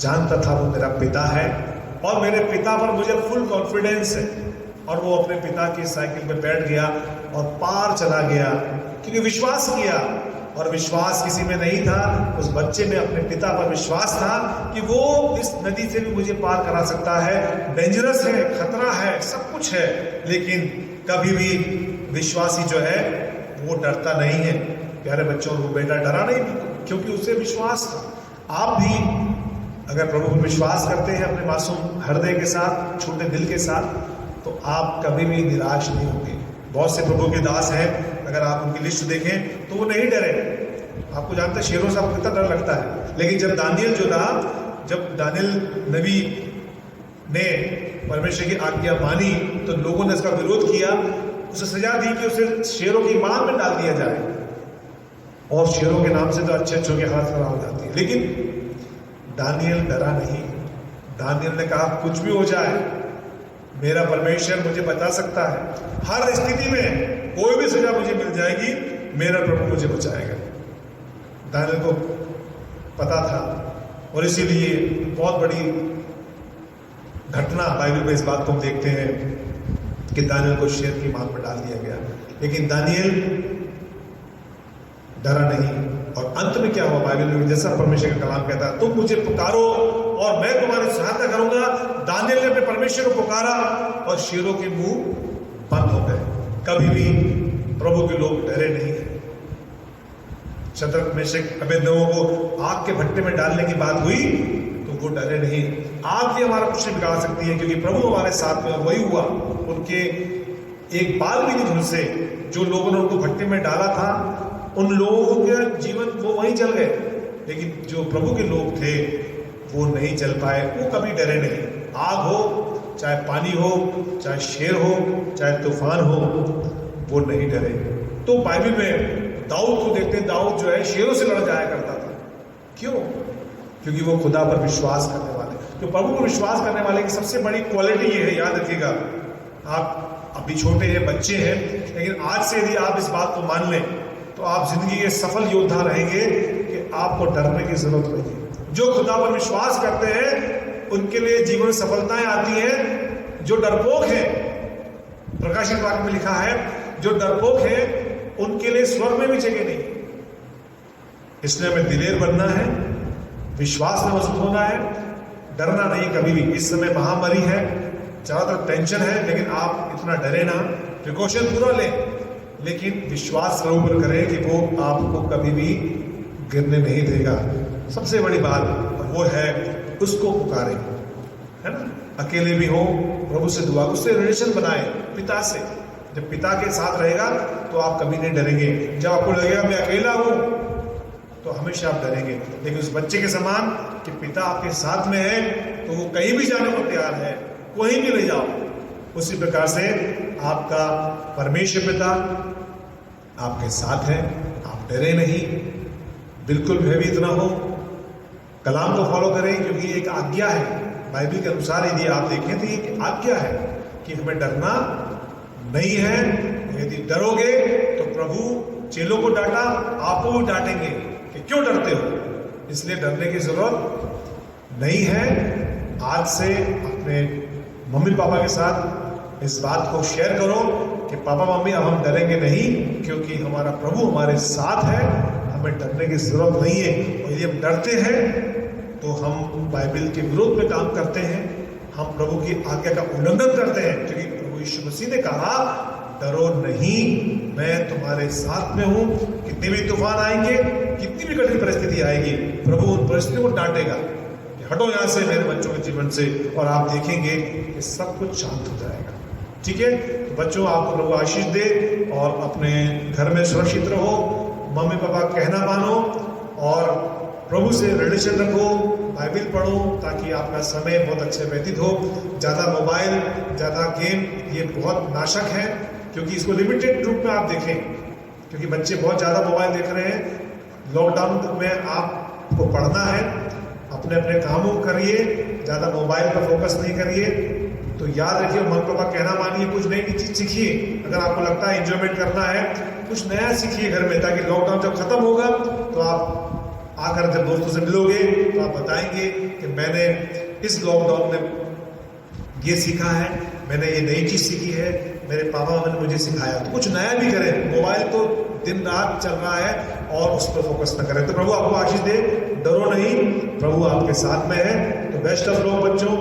[SPEAKER 1] जानता था वो मेरा पिता है और मेरे पिता पर मुझे फुल कॉन्फिडेंस है। और वो अपने पिता की साइकिल पे बैठ गया और पार चला गया, क्योंकि विश्वास किया। और विश्वास किसी में नहीं था, उस बच्चे में अपने पिता पर विश्वास था कि वो इस नदी से भी मुझे पार करा सकता है। डेंजरस है, खतरा है, सब कुछ है, लेकिन कभी भी विश्वासी जो है वो डरता नहीं है। प्यारे बच्चों, वो बेटा डरा नहीं क्योंकि उसे विश्वास था। आप भी अगर प्रभु पर विश्वास करते हैं अपने मासूम हृदय के साथ, छोटे दिल के साथ, तो आप कभी भी निराश नहीं होंगे। बहुत से प्रभु के दास हैं, अगर आप उनकी लिस्ट देखें तो वो नहीं डरे। आपको जानते हैं शेरों से आपको कितना डर लगता है, लेकिन जब दानियल जो था, जब दानियल नबी ने परमेश्वर की आज्ञा मानी तो लोगों ने इसका विरोध किया, उसे सजा दी कि उसे शेरों की मार में डाल दिया जाए। और शेरों के नाम से तो अच्छे अच्छों की हालत खराब हो जाती है, लेकिन दानियल डरा नहीं। दानियल ने कहा कुछ भी हो जाए मेरा परमेश्वर मुझे बचा सकता है, हर स्थिति में कोई भी सजा मुझे मिल जाएगी, मेरा प्रभु मुझे बचाएगा। दानियल को पता था और इसीलिए बहुत बड़ी घटना बाइबल में इस बात को हम देखते हैं कि दानियल को शेर की मार पर डाल दिया गया, लेकिन दानियल डरा नहीं। और अंत में क्या हुआ बाइबल में, जैसा परमेश्वर का कलाम कहता है, तुम मुझे पुकारो और मैं तुम्हारी सहायता करूंगा। दानियल ने अपने परमेश्वर को पुकारा और शेरों के मुंह बंद हो गए। कभी भी प्रभु के लोग डरे नहीं है। शद्रक मेशक अबेदनगो को आग के भट्टे में डालने की बात हुई तो वो डरे नहीं। आग भी हमारा कुछ नहीं बिगाड़ सकती है, क्योंकि प्रभु हमारे साथ में, वही हुआ। उनके एक बाल भी नहीं झुलसे, जो लोगों ने उनको भट्टे में डाला था उन लोगों के जीवन वो वहीं जल गए। लेकिन जो प्रभु के लोग थे वो नहीं चल पाए, वो कभी डरे नहीं। आग हो, चाहे पानी हो, चाहे शेर हो, चाहे तूफान हो, वो नहीं डरे। तो बाइबल में दाऊद को देखते हैं, दाऊद जो है शेरों से लड़ जाया करता था। क्यों? क्योंकि वो खुदा पर विश्वास करने वाले, जो प्रभु पर विश्वास करने वाले की सबसे बड़ी क्वालिटी ये है, याद रखिएगा। आप अभी छोटे हैं, बच्चे हैं, लेकिन आज से यदि आप इस बात को मान लें तो आप जिंदगी के सफल योद्धा रहेंगे कि आपको डरने की जरूरत नहीं है। जो खुदा पर विश्वास करते हैं उनके लिए जीवन में सफलताएं आती हैं। जो डरपोक है, प्रकाशित वाक्य में लिखा है, जो डरपोक है उनके लिए स्वर्ग में भी जगह नहीं। इसलिए हमें दिलेर बनना है, विश्वास में मजबूत होना है, डरना नहीं कभी भी। इस समय महामारी है, चारों तरफ टेंशन है, लेकिन आप इतना डरे ना, प्रिकॉशन पूरा लें, लेकिन विश्वास जरूर करें कि वो आपको कभी भी गिरने नहीं देगा। सबसे बड़ी बात वो है उसको पुकारें, है ना। अकेले भी हो, प्रभु से दुआ, उससे रिलेशन बनाए पिता से। जब पिता के साथ रहेगा तो आप कभी नहीं डरेंगे। जब आपको लगेगा मैं अकेला हूं तो हमेशा आप डरेंगे। लेकिन उस बच्चे के समान कि पिता आपके साथ में है तो वो कहीं भी जाने को तैयार है, कहीं भी ले जाओ। उसी प्रकार से आपका परमेश्वर पिता आपके साथ है, आप डरे नहीं, बिल्कुल भयभीत ना हो। कलाम को फॉलो करें, क्योंकि एक आज्ञा है बाइबल के अनुसार। यदि आप देखें तो एक आज्ञा है कि हमें डरना नहीं है। यदि डरोगे तो प्रभु चेलों को डांटा, आपको भी डांटेंगे कि क्यों डरते हो। इसलिए डरने की जरूरत नहीं है। आज से अपने मम्मी पापा के साथ इस बात को शेयर करो कि पापा मम्मी अब हम डरेंगे नहीं, क्योंकि हमारा प्रभु हमारे साथ है, हमें डरने की जरूरत नहीं है। और यदि हम डरते हैं तो हम बाइबल के विरोध में काम करते हैं, हम प्रभु की आज्ञा का उल्लंघन करते हैं। क्योंकि प्रभु यीशु मसीह ने कहा डरो नहीं, मैं तुम्हारे साथ में हूं। कितने भी तूफान आएंगे, कितनी भी कठिन परिस्थिति आएगी, प्रभु उन परिस्थितियों को डांटेगा कि हटो यहां से मेरे बच्चों के जीवन से, और आप देखेंगे कि सब कुछ शांत हो जाएगा। ठीक है, तो बच्चों आपको प्रभु आशीष दे और अपने घर में सुरक्षित रहो, मम्मी पापा कहना मानो और प्रभु से रिलेशन रखो, बाइबल पढ़ो, ताकि आपका समय बहुत अच्छे व्यतीत हो। ज़्यादा मोबाइल, ज़्यादा गेम, ये बहुत नाशक है। क्योंकि इसको लिमिटेड रूप में आप देखें, क्योंकि बच्चे बहुत ज़्यादा मोबाइल देख रहे हैं। लॉकडाउन में आपको पढ़ना है, अपने अपने कामों को करिए, ज़्यादा मोबाइल पर फोकस नहीं करिए। तो याद रखिए, मम्मी पापा कहना मानिए, कुछ नई चीज़ सीखिए। अगर आपको लगता है एंजॉयमेंट करना है, कुछ नया सीखिए घर में, ताकि लॉकडाउन जब खत्म होगा तो आप आकर जब दोस्तों से मिलोगे तो आप बताएंगे कि मैंने इस लॉकडाउन में ये सीखा है, मैंने ये नई चीज़ सीखी है, मेरे पापा ने मुझे सिखाया। तो कुछ नया भी करें। मोबाइल तो दिन रात चल रहा है और उस पर फोकस न करें। तो प्रभु आपको आशीष दे, डरो नहीं, प्रभु आपके साथ में है। तो बेस्ट ऑफ लक बच्चों,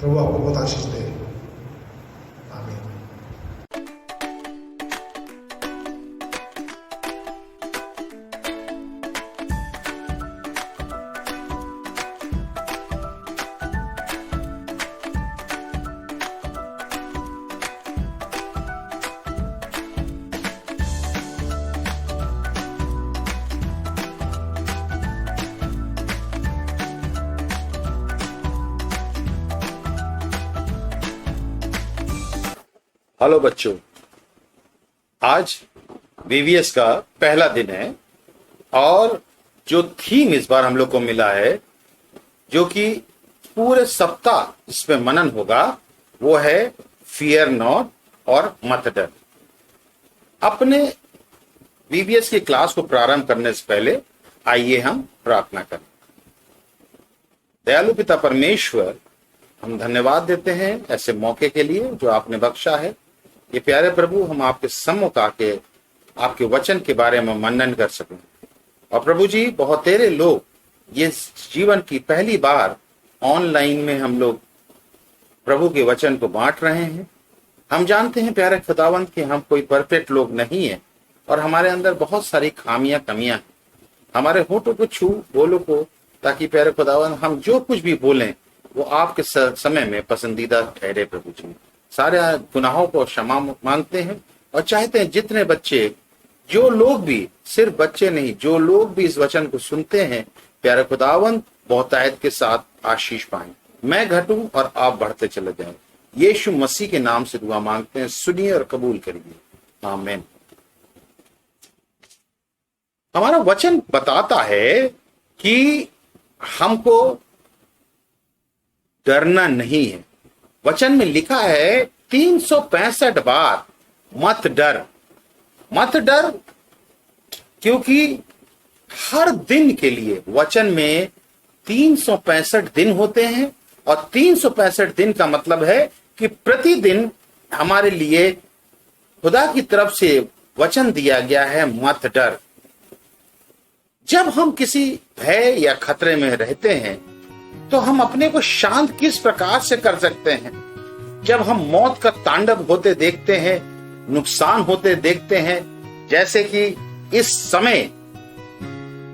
[SPEAKER 1] प्रभु आपको बहुत आशीष दे। आमीन।
[SPEAKER 3] हेलो बच्चों, आज वीवीएस का पहला दिन है और जो थीम इस बार हम लोग को मिला है, जो कि पूरे सप्ताह इस पे मनन होगा, वो है फियर नॉट और मत डर। अपने वीवीएस की क्लास को प्रारंभ करने से पहले आइए हम प्रार्थना करें। दयालु पिता परमेश्वर, हम धन्यवाद देते हैं ऐसे मौके के लिए जो आपने बख्शा है। ये प्यारे प्रभु, हम आपके सम्मुख आके आपके वचन के बारे में मनन कर सकें। और प्रभु जी, बहुत तेरे लोग ये जीवन की पहली बार ऑनलाइन में हम लोग प्रभु के वचन को बांट रहे हैं। हम जानते हैं प्यारे खुदावंद कि हम कोई परफेक्ट लोग नहीं है और हमारे अंदर बहुत सारी खामियां कमियां हैं। हमारे होठों को छू, बोलो को, ताकि प्यारे खुदावंद हम जो कुछ भी बोलें वो आपके समय में पसंदीदा ठहरे। प्रभु जी, सारे गुनाहों को क्षमा मांगते हैं और चाहते हैं जितने बच्चे जो लोग भी, सिर्फ बच्चे नहीं, जो लोग भी इस वचन को सुनते हैं, प्यारे खुदावंद बहुतायत के साथ आशीष पाएं। मैं घटूं और आप बढ़ते चले जाएं। यीशु मसीह के नाम से दुआ मांगते हैं, सुनिए और कबूल करिए, आमीन। हमारा वचन बताता है कि हमको डरना नहीं है। वचन में लिखा है 365 बार मत डर, मत डर, क्योंकि हर दिन के लिए वचन में 365 दिन होते हैं, और 365 दिन का मतलब है कि प्रतिदिन हमारे लिए खुदा की तरफ से वचन दिया गया है, मत डर। जब हम किसी भय या खतरे में रहते हैं तो हम अपने को शांत किस प्रकार से कर सकते हैं? जब हम मौत का तांडव होते देखते हैं, नुकसान होते देखते हैं, जैसे कि इस समय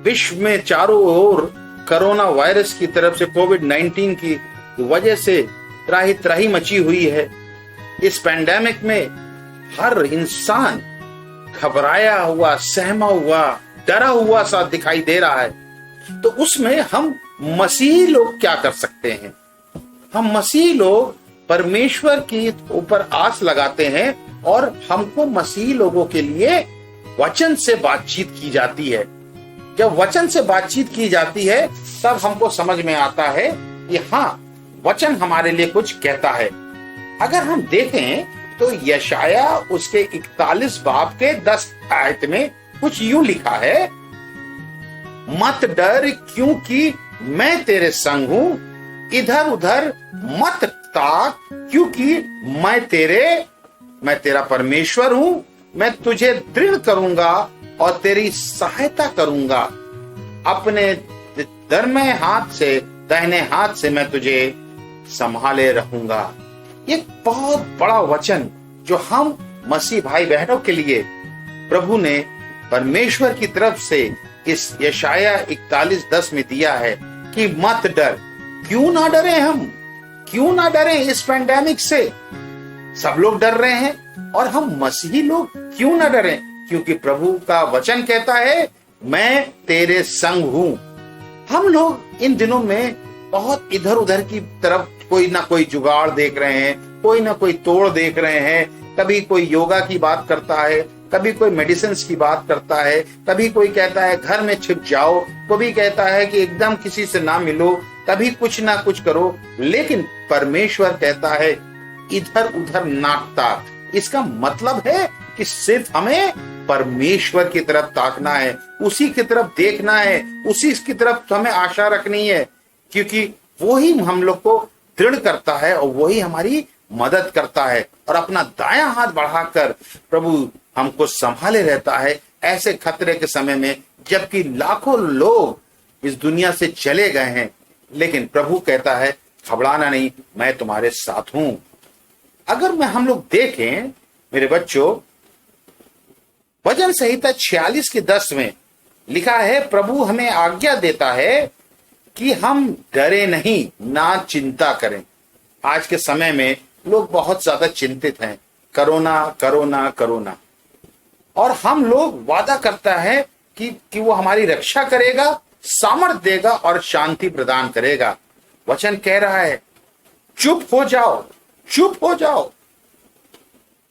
[SPEAKER 3] विश्व में चारों ओर कोरोना वायरस की तरफ से, कोविड-19 की वजह से त्राही त्राही मची हुई है। इस पैंडेमिक में हर इंसान घबराया हुआ, सहमा हुआ, डरा हुआ सा दिखाई दे रहा है। तो उसमें हम मसीही लोग क्या कर सकते हैं? हम मसीही लोग परमेश्वर के ऊपर आस लगाते हैं, और हमको मसीही लोगों के लिए वचन से बातचीत की जाती है। जब वचन से बातचीत की जाती है तब हमको समझ में आता है कि हाँ, वचन हमारे लिए कुछ कहता है। अगर हम देखें तो यशाया उसके 41 बाब के 10 आयत में कुछ यूं लिखा है, मत डर क्योंकि मैं तेरे संग हूं, इधर उधर मत ताक क्योंकि मैं तेरा परमेश्वर हूं, मैं तुझे दृढ़ करूंगा और तेरी सहायता करूंगा, अपने दाहिने हाथ से मैं तुझे संभाले रहूंगा। एक बहुत बड़ा वचन जो हम मसीह भाई बहनों के लिए प्रभु ने परमेश्वर की तरफ से इस यशाया 41:10 में दिया है कि मत डर। क्यों ना डरे हम? क्यों ना डरे इस पैंडेमिक से? सब लोग डर रहे हैं और हम मसीही लोग क्यों ना डरें? क्योंकि प्रभु का वचन कहता है, मैं तेरे संग हूं। हम लोग इन दिनों में बहुत इधर उधर की तरफ कोई ना कोई जुगाड़ देख रहे हैं, कोई ना कोई तोड़ देख रहे हैं। कभी कोई योगा की बात करता है, कभी कोई मेडिसिन की बात करता है, कभी कोई कहता है घर में छिप जाओ, कभी कहता है कि एकदम किसी से ना मिलो, कभी कुछ ना कुछ करो। लेकिन परमेश्वर कहता है इधर उधर नाकता। इसका मतलब है कि सिर्फ हमें परमेश्वर की तरफ ताकना है, उसी की तरफ देखना है, उसी की तरफ हमें आशा रखनी है, क्योंकि वो ही हम लोग को दृढ़ करता है और वही हमारी मदद करता है। और अपना दायां हाथ बढ़ाकर प्रभु हमको संभाले रहता है ऐसे खतरे के समय में, जबकि लाखों लोग इस दुनिया से चले गए हैं, लेकिन प्रभु कहता है घबराना नहीं, मैं तुम्हारे साथ हूं। अगर हम लोग देखें मेरे बच्चों, भजन संहिता 46:10 में लिखा है, प्रभु हमें आज्ञा देता है कि हम डरे नहीं, ना चिंता करें। आज के समय में लोग बहुत ज्यादा चिंतित हैं, कोरोना कोरोना कोरोना, और हम लोग वादा करता है कि वो हमारी रक्षा करेगा, सामर्थ देगा और शांति प्रदान करेगा। वचन कह रहा है चुप हो जाओ, चुप हो जाओ,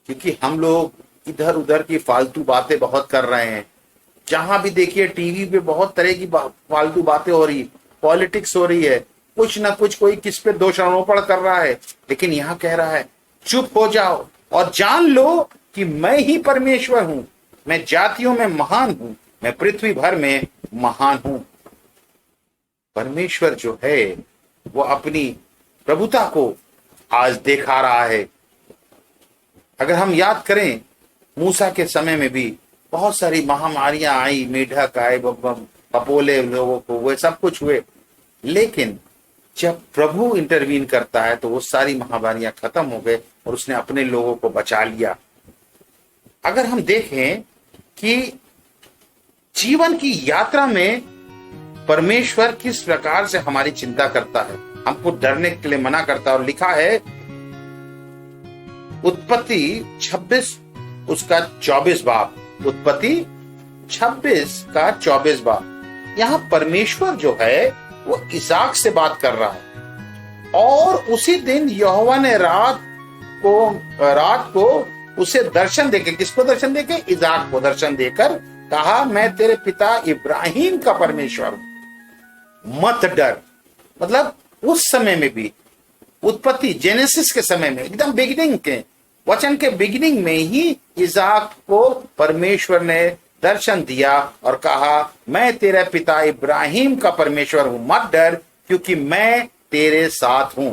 [SPEAKER 3] क्योंकि हम लोग इधर उधर की फालतू बातें बहुत कर रहे हैं। जहां भी देखिए टीवी पे बहुत तरह की फालतू बातें हो रही, पॉलिटिक्स हो रही है, कुछ ना कुछ कोई किस पे दोषारोपण कर रहा है। लेकिन यहां कह रहा है चुप हो जाओ और जान लो कि मैं ही परमेश्वर हूं, मैं जातियों में महान हूं, मैं पृथ्वी भर में महान हूं। परमेश्वर जो है वो अपनी प्रभुता को आज दिखा रहा है। अगर हम याद करें, मूसा के समय में भी बहुत सारी महामारियां आई, मेढक आए, पपोले लोगों को, वो सब कुछ हुए, लेकिन जब प्रभु इंटरवीन करता है तो वो सारी महामारियां खत्म हो गए और उसने अपने लोगों को बचा लिया। अगर हम देखें कि जीवन की यात्रा में परमेश्वर किस प्रकार से हमारी चिंता करता है, हमको डरने के लिए मना करता है। और लिखा है उत्पत्ति 26 उसका 24 बाब, उत्पत्ति 26 का 24वां, यहाँ परमेश्वर जो है वो इसहाक से बात कर रहा है। और उसी दिन यहोवा ने रात को उसे दर्शन देके, किसको दर्शन देके? इसहाक को दर्शन देकर कहा, मैं तेरे पिता इब्राहिम का परमेश्वर हूं, मत डर। मतलब उस समय में भी, उत्पत्ति जेनेसिस के समय में, एकदम बिगिनिंग के वचन के बिगिनिंग में ही इसहाक को परमेश्वर ने दर्शन दिया और कहा, मैं तेरे पिता इब्राहिम का परमेश्वर हूं, मत डर, क्योंकि मैं तेरे साथ हूं।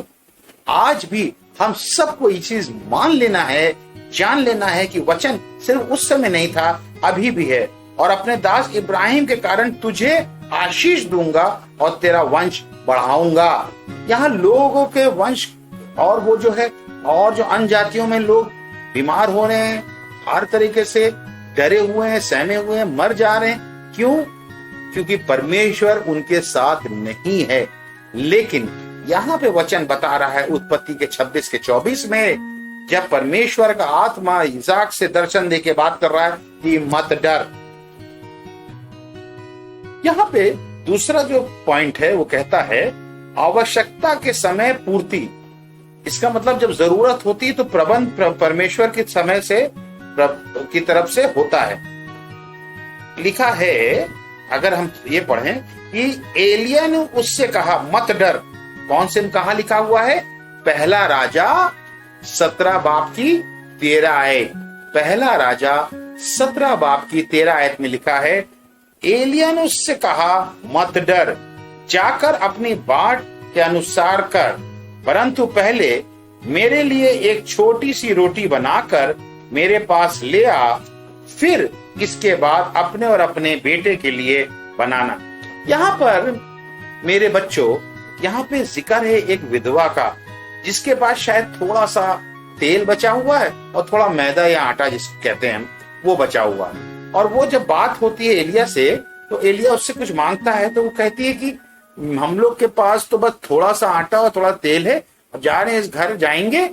[SPEAKER 3] आज भी हम सबको ये चीज मान लेना है, जान लेना है कि वचन सिर्फ उस समय नहीं था, अभी भी है। और अपने दास इब्राहिम के कारण तुझे आशीष दूंगा और तेरा वंश बढ़ाऊंगा। यहाँ लोगों के वंश और वो जो है, और जो अन्य जातियों में लोग बीमार हो रहे हैं, हर तरीके से डरे हुए हैं, सहमे हुए हैं, मर जा रहे हैं। क्यों? क्योंकि परमेश्वर उनके साथ नहीं है। लेकिन यहाँ पे वचन बता रहा है उत्पत्ति के 26 के 24 में, जब परमेश्वर का आत्मा इसहाक से दर्शन दे के बात कर रहा है कि मत डर। यहाँ पे दूसरा जो पॉइंट है वो कहता है आवश्यकता के समय पूर्ति। इसका मतलब जब जरूरत होती है तो प्रबंध परमेश्वर के समय से की तरफ से होता है। लिखा है, अगर हम ये पढ़ें कि एलिया ने उससे कहा मत डर। कौन से में कहा लिखा हुआ है? पहला राजा 17 बाब की 13 आयत। पहला राजा 17 बाब की 13 आयत में लिखा है, एलिया ने उससे कहा मत डर, जाकर अपनी बाट के अनुसार कर, परंतु पहले मेरे लिए एक छोटी सी रोटी बनाकर मेरे पास ले आ, फिर इसके बाद अपने और अपने बेटे के लिए बनाना। यहाँ पर मेरे बच्चों, यहाँ पे जिक्र है एक विधवा का, जिसके पास शायद थोड़ा सा तेल बचा हुआ है और थोड़ा मैदा या आटा जिसको कहते हैं वो बचा हुआ है। और वो जब बात होती है एलिया से, तो एलिया उससे कुछ मांगता है, तो वो कहती है कि हम लोग के पास तो बस थोड़ा सा आटा और थोड़ा तेल है, अब जा रहे हैं इस घर, जाएंगे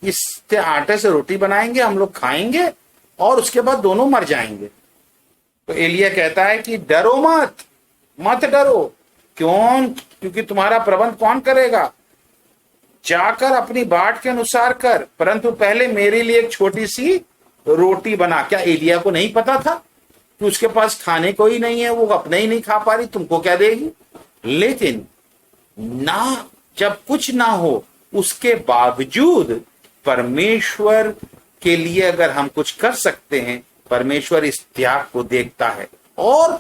[SPEAKER 3] इस आटे से रोटी बनाएंगे, हम लोग खाएंगे और उसके बाद दोनों मर जाएंगे। तो एलिया कहता है कि डरो मत, मत डरो। क्यों? क्योंकि तुम्हारा प्रबंध कौन करेगा? जाकर अपनी बाट के अनुसार कर, परंतु पहले मेरे लिए एक छोटी सी रोटी बना। क्या एलिया को नहीं पता था कि उसके पास खाने को ही नहीं है, वो अपने ही नहीं खा पा रही, तुमको क्या देगी? लेकिन ना, जब कुछ ना हो उसके बावजूद परमेश्वर के लिए अगर हम कुछ कर सकते हैं, परमेश्वर इस त्याग को देखता है और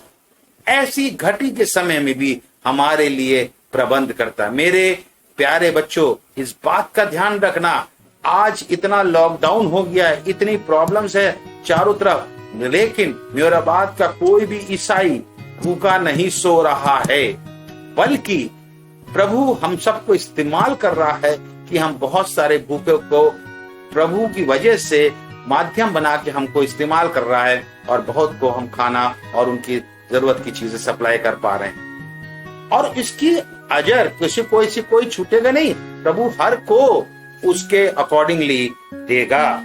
[SPEAKER 3] ऐसी घटी के समय में भी हमारे लिए प्रबंध करता है। मेरे प्यारे बच्चों, इस बात का ध्यान रखना, आज इतना लॉकडाउन हो गया है, इतनी प्रॉब्लम्स है चारों तरफ, लेकिन मेरा बात का कोई भी ईसाई भूखा नहीं सो रहा है, बल्कि प्रभु हम सबको इस्तेमाल कर रहा है कि हम बहुत सारे भूखे को प्रभु की वजह से माध्यम बना के हमको इस्तेमाल कर रहा है और बहुत को हम खाना और उनकी जरूरत की चीजें सप्लाई कर पा रहे हैं। और इसकी अजर कोई छूटेगा नहीं, प्रभु हर को उसके अकॉर्डिंगली देगा।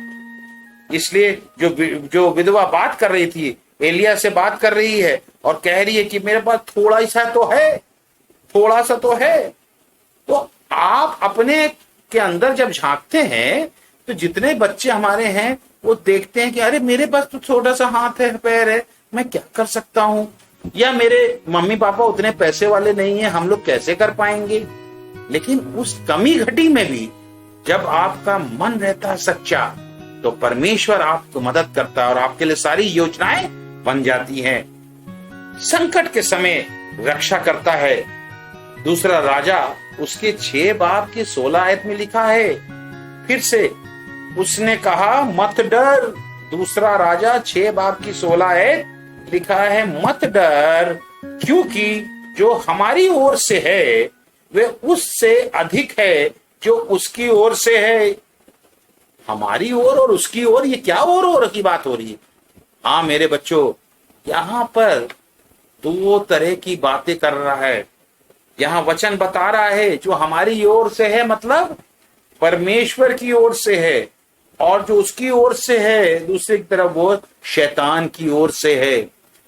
[SPEAKER 3] इसलिए जो विधवा बात कर रही थी, एलिया से बात कर रही है और कह रही है कि मेरे पास थोड़ा सा तो है, थोड़ा सा तो है। तो आप अपने के अंदर जब झांकते हैं तो जितने बच्चे हमारे हैं वो देखते हैं कि अरे मेरे पास तो छोटा सा हाथ है, पैर है, मैं क्या कर सकता हूं, या मेरे मम्मी पापा उतने पैसे वाले नहीं है, हम लोग कैसे कर पाएंगे। लेकिन उस कमी घटी में भी जब आपका मन रहता है सच्चा, तो परमेश्वर आपको मदद करता है और आपके लिए सारी योजनाएं बन जाती हैं। संकट के समय रक्षा करता है। दूसरा राजा उसके 6 बाब की 16 आयत में लिखा है, फिर से उसने कहा मत डर। दूसरा राजा 6 बाब की 16 आयत लिखा है, मत डर, क्योंकि जो हमारी ओर से है वे उससे अधिक है जो उसकी ओर से है। हमारी ओर और उसकी ओर, ये क्या ओर की बात हो रही है? हाँ मेरे बच्चों, यहाँ पर 2 तरह की बातें कर रहा है। यहाँ वचन बता रहा है जो हमारी ओर से है, मतलब परमेश्वर की ओर से है, और जो उसकी ओर से है दूसरी तरफ वो शैतान की ओर से है।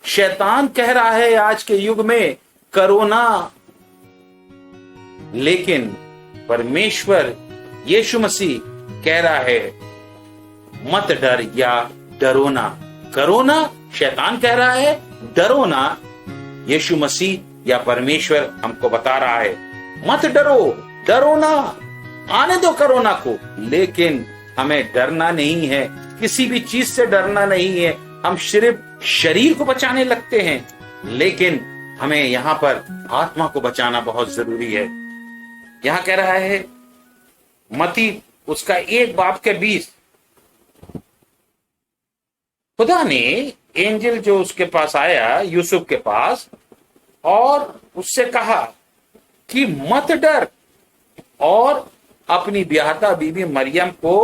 [SPEAKER 3] शैतान कह रहा है आज के युग में कोरोना, लेकिन परमेश्वर यीशु मसीह कह रहा है मत डर या डरो ना। कोरोना शैतान कह रहा है, डरो ना यीशु मसीह या परमेश्वर हमको बता रहा है मत डरो, डरो ना, आने दो कोरोना को। लेकिन हमें डरना नहीं है, किसी भी चीज से डरना नहीं है। हम सिर्फ शरीर को बचाने लगते हैं, लेकिन हमें यहाँ पर आत्मा को बचाना बहुत जरूरी है। यहां कह रहा है मत्ती उसका 1:20, खुदा ने एंजल जो उसके पास आया यूसुफ के पास और उससे कहा कि मत डर, और अपनी ब्याहता बीबी मरियम को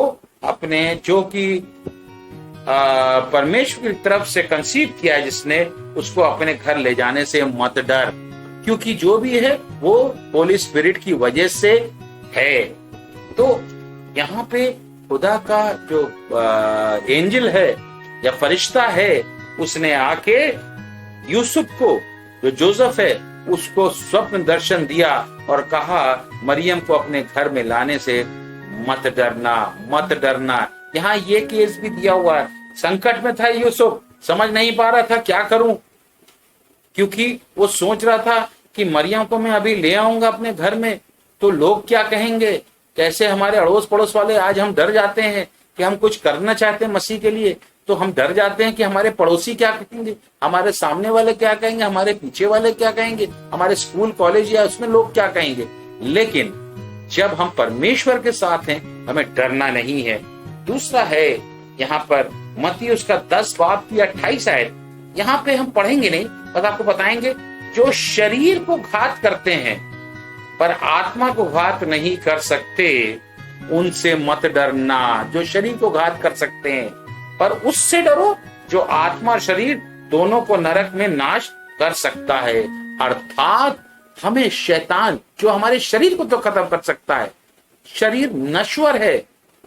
[SPEAKER 3] अपने जो कि परमेश्वर की तरफ से कंसीव किया है जिसने, उसको अपने घर ले जाने से मत डर, क्योंकि जो भी है वो होली स्पिरिट की वजह से है। तो यहाँ पे खुदा का जो एंजल है या फरिश्ता है, उसने आके यूसुफ को, जो जोसेफ है, उसको स्वप्न दर्शन दिया और कहा मरियम को अपने घर में लाने से मत डरना, मत डरना। यहाँ ये केस भी दिया हुआ है, संकट में था यूसुफ, समझ नहीं पा रहा था क्या करूं, क्योंकि वो सोच रहा था कि मरियम को मैं अभी ले आऊंगा अपने घर में तो लोग क्या कहेंगे, कैसे हमारे अड़ोस पड़ोस वाले, आज हम डर जाते हैं कि हम कुछ करना चाहते हैं मसीह के लिए तो हम डर जाते हैं कि हमारे पड़ोसी क्या कहेंगे, हमारे सामने वाले क्या कहेंगे, हमारे पीछे वाले क्या कहेंगे, हमारे स्कूल कॉलेज या उसमें लोग क्या कहेंगे। लेकिन जब हम परमेश्वर के साथ हैं हमें डरना नहीं है। दूसरा है यहाँ पर मत्ती उसका 10:28 आयत, यहाँ पे हम पढ़ेंगे नहीं, बस आपको बताएंगे जो शरीर को घात करते हैं पर आत्मा को घात नहीं कर सकते उनसे मत डरना। जो शरीर को घात कर सकते हैं पर उससे डरो जो आत्मा और शरीर दोनों को नरक में नाश कर सकता है। अर्थात हमें शैतान जो हमारे शरीर को तो खत्म कर सकता है, शरीर नश्वर है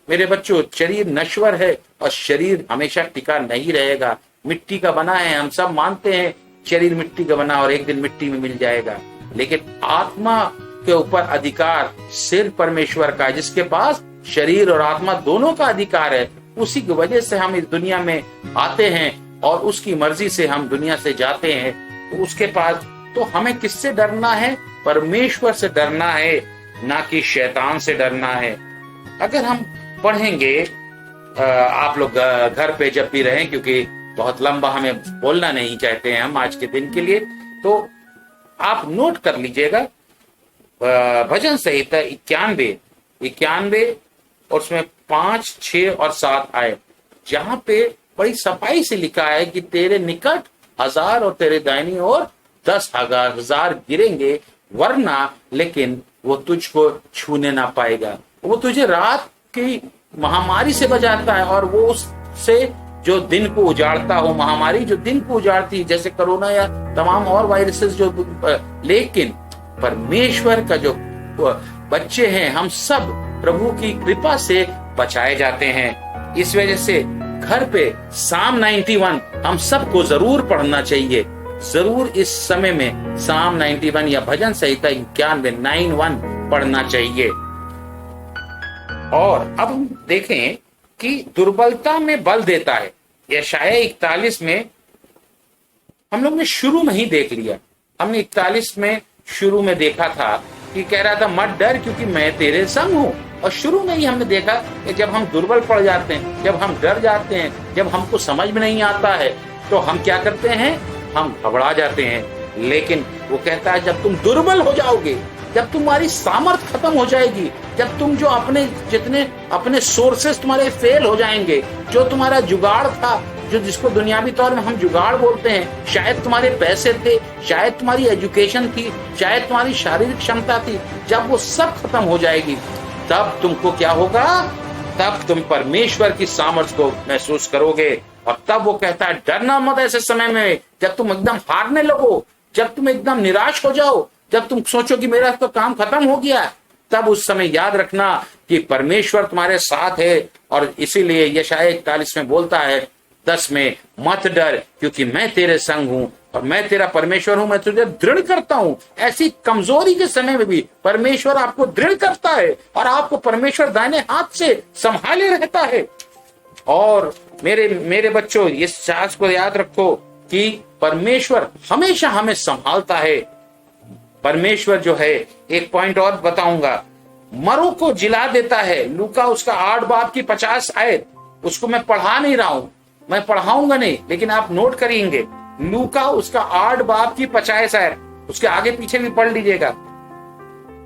[SPEAKER 3] मेरे बच्चों, शरीर नश्वर है और शरीर हमेशा टिका नहीं रहेगा, मिट्टी का बना है, हम सब मानते हैं शरीर मिट्टी का बना और एक दिन मिट्टी में मिल जाएगा। लेकिन आत्मा के ऊपर अधिकार सिर्फ परमेश्वर का है, जिसके पास शरीर और आत्मा दोनों का अधिकार है। उसी की वजह से हम इस दुनिया में आते हैं और उसकी मर्जी से हम दुनिया से जाते हैं। तो उसके पास तो हमें किससे डरना है? परमेश्वर से डरना है, ना कि शैतान से डरना है। अगर हम पढ़ेंगे, आप लोग घर पे जब भी रहें, क्योंकि बहुत लंबा हमें बोलना नहीं चाहते हैं हम आज के दिन के लिए, तो आप नोट कर लीजिएगा भजन संहिता 91 और उसमें 5, 6 और 7 आए, जहां पे बड़ी सफाई से लिखा है कि तेरे निकट 1000 और तेरे दाहिनी ओर 10,000 गिरेंगे वरना, लेकिन वो तुझको छूने ना पाएगा। वो तुझे रात की महामारी से बचाता है और वो उससे जो दिन को उजाड़ता हो, महामारी जो दिन को उजाड़ती है जैसे कोरोना या तमाम और वायरसेस जो, लेकिन परमेश्वर का जो बच्चे हैं हम सब प्रभु की कृपा से बचाए जाते हैं। इस वजह से घर पे साम 91 हम सबको जरूर पढ़ना चाहिए, जरूर इस समय में साम 91 या भजन संहिता 91 पढ़ना चाहिए। और अब हम देखें कि दुर्बलता में बल देता है। यशाया 41 में हम लोग ने शुरू में ही देख लिया, हमने 41 में शुरू में देखा था कि कह रहा था मत डर क्योंकि मैं तेरे संग हूं। और शुरू में ही हमने देखा कि जब हम दुर्बल पड़ जाते हैं, जब हम डर जाते हैं, जब हमको समझ में नहीं आता है तो हम क्या करते हैं, हम घबरा जाते हैं। लेकिन वो कहता है जब तुम दुर्बल हो जाओगे, जब तुम्हारी सामर्थ खत्म हो जाएगी, जब तुम जो जितने अपने सोर्सेस तुम्हारे फेल हो जाएंगे, जो तुम्हारा जुगाड़ था, जो जिसको दुनियावी तौर में हम जुगाड़ बोलते हैं, शायद तुम्हारे पैसे थे, शायद तुम्हारी एजुकेशन थी, शायद तुम्हारी शारीरिक क्षमता थी, जब वो सब खत्म हो जाएगी तब तुमको क्या होगा, तब तुम परमेश्वर की सामर्थ्य को महसूस करोगे। और तब वो कहता है डरना मत ऐसे समय में, जब तुम एकदम हारने लगो, जब तुम एकदम निराश हो जाओ, जब तुम सोचो कि मेरा तो काम खत्म हो गया, तब उस समय याद रखना कि परमेश्वर तुम्हारे साथ है। और इसीलिए यशाया 41 में बोलता है 10 में, मत डर क्योंकि मैं तेरे संग हूं और मैं तेरा परमेश्वर हूं, मैं तुझे दृढ़ करता हूं। ऐसी कमजोरी के समय में भी परमेश्वर आपको दृढ़ करता है और आपको परमेश्वर दाहिने हाथ से संभाले रहता है। और मेरे बच्चों, इस साहस को याद रखो कि परमेश्वर हमेशा हमें संभालता है। परमेश्वर जो है, एक पॉइंट और बताऊंगा, मरो को जिला देता है। लूका उसका 8 बाब की 50 आयत, उसको मैं पढ़ा नहीं रहा हूं, मैं पढ़ाऊंगा नहीं, लेकिन आप नोट करेंगे। लूका उसका 8 बाब की 50 आयत, उसके आगे पीछे भी पढ़ लीजिएगा।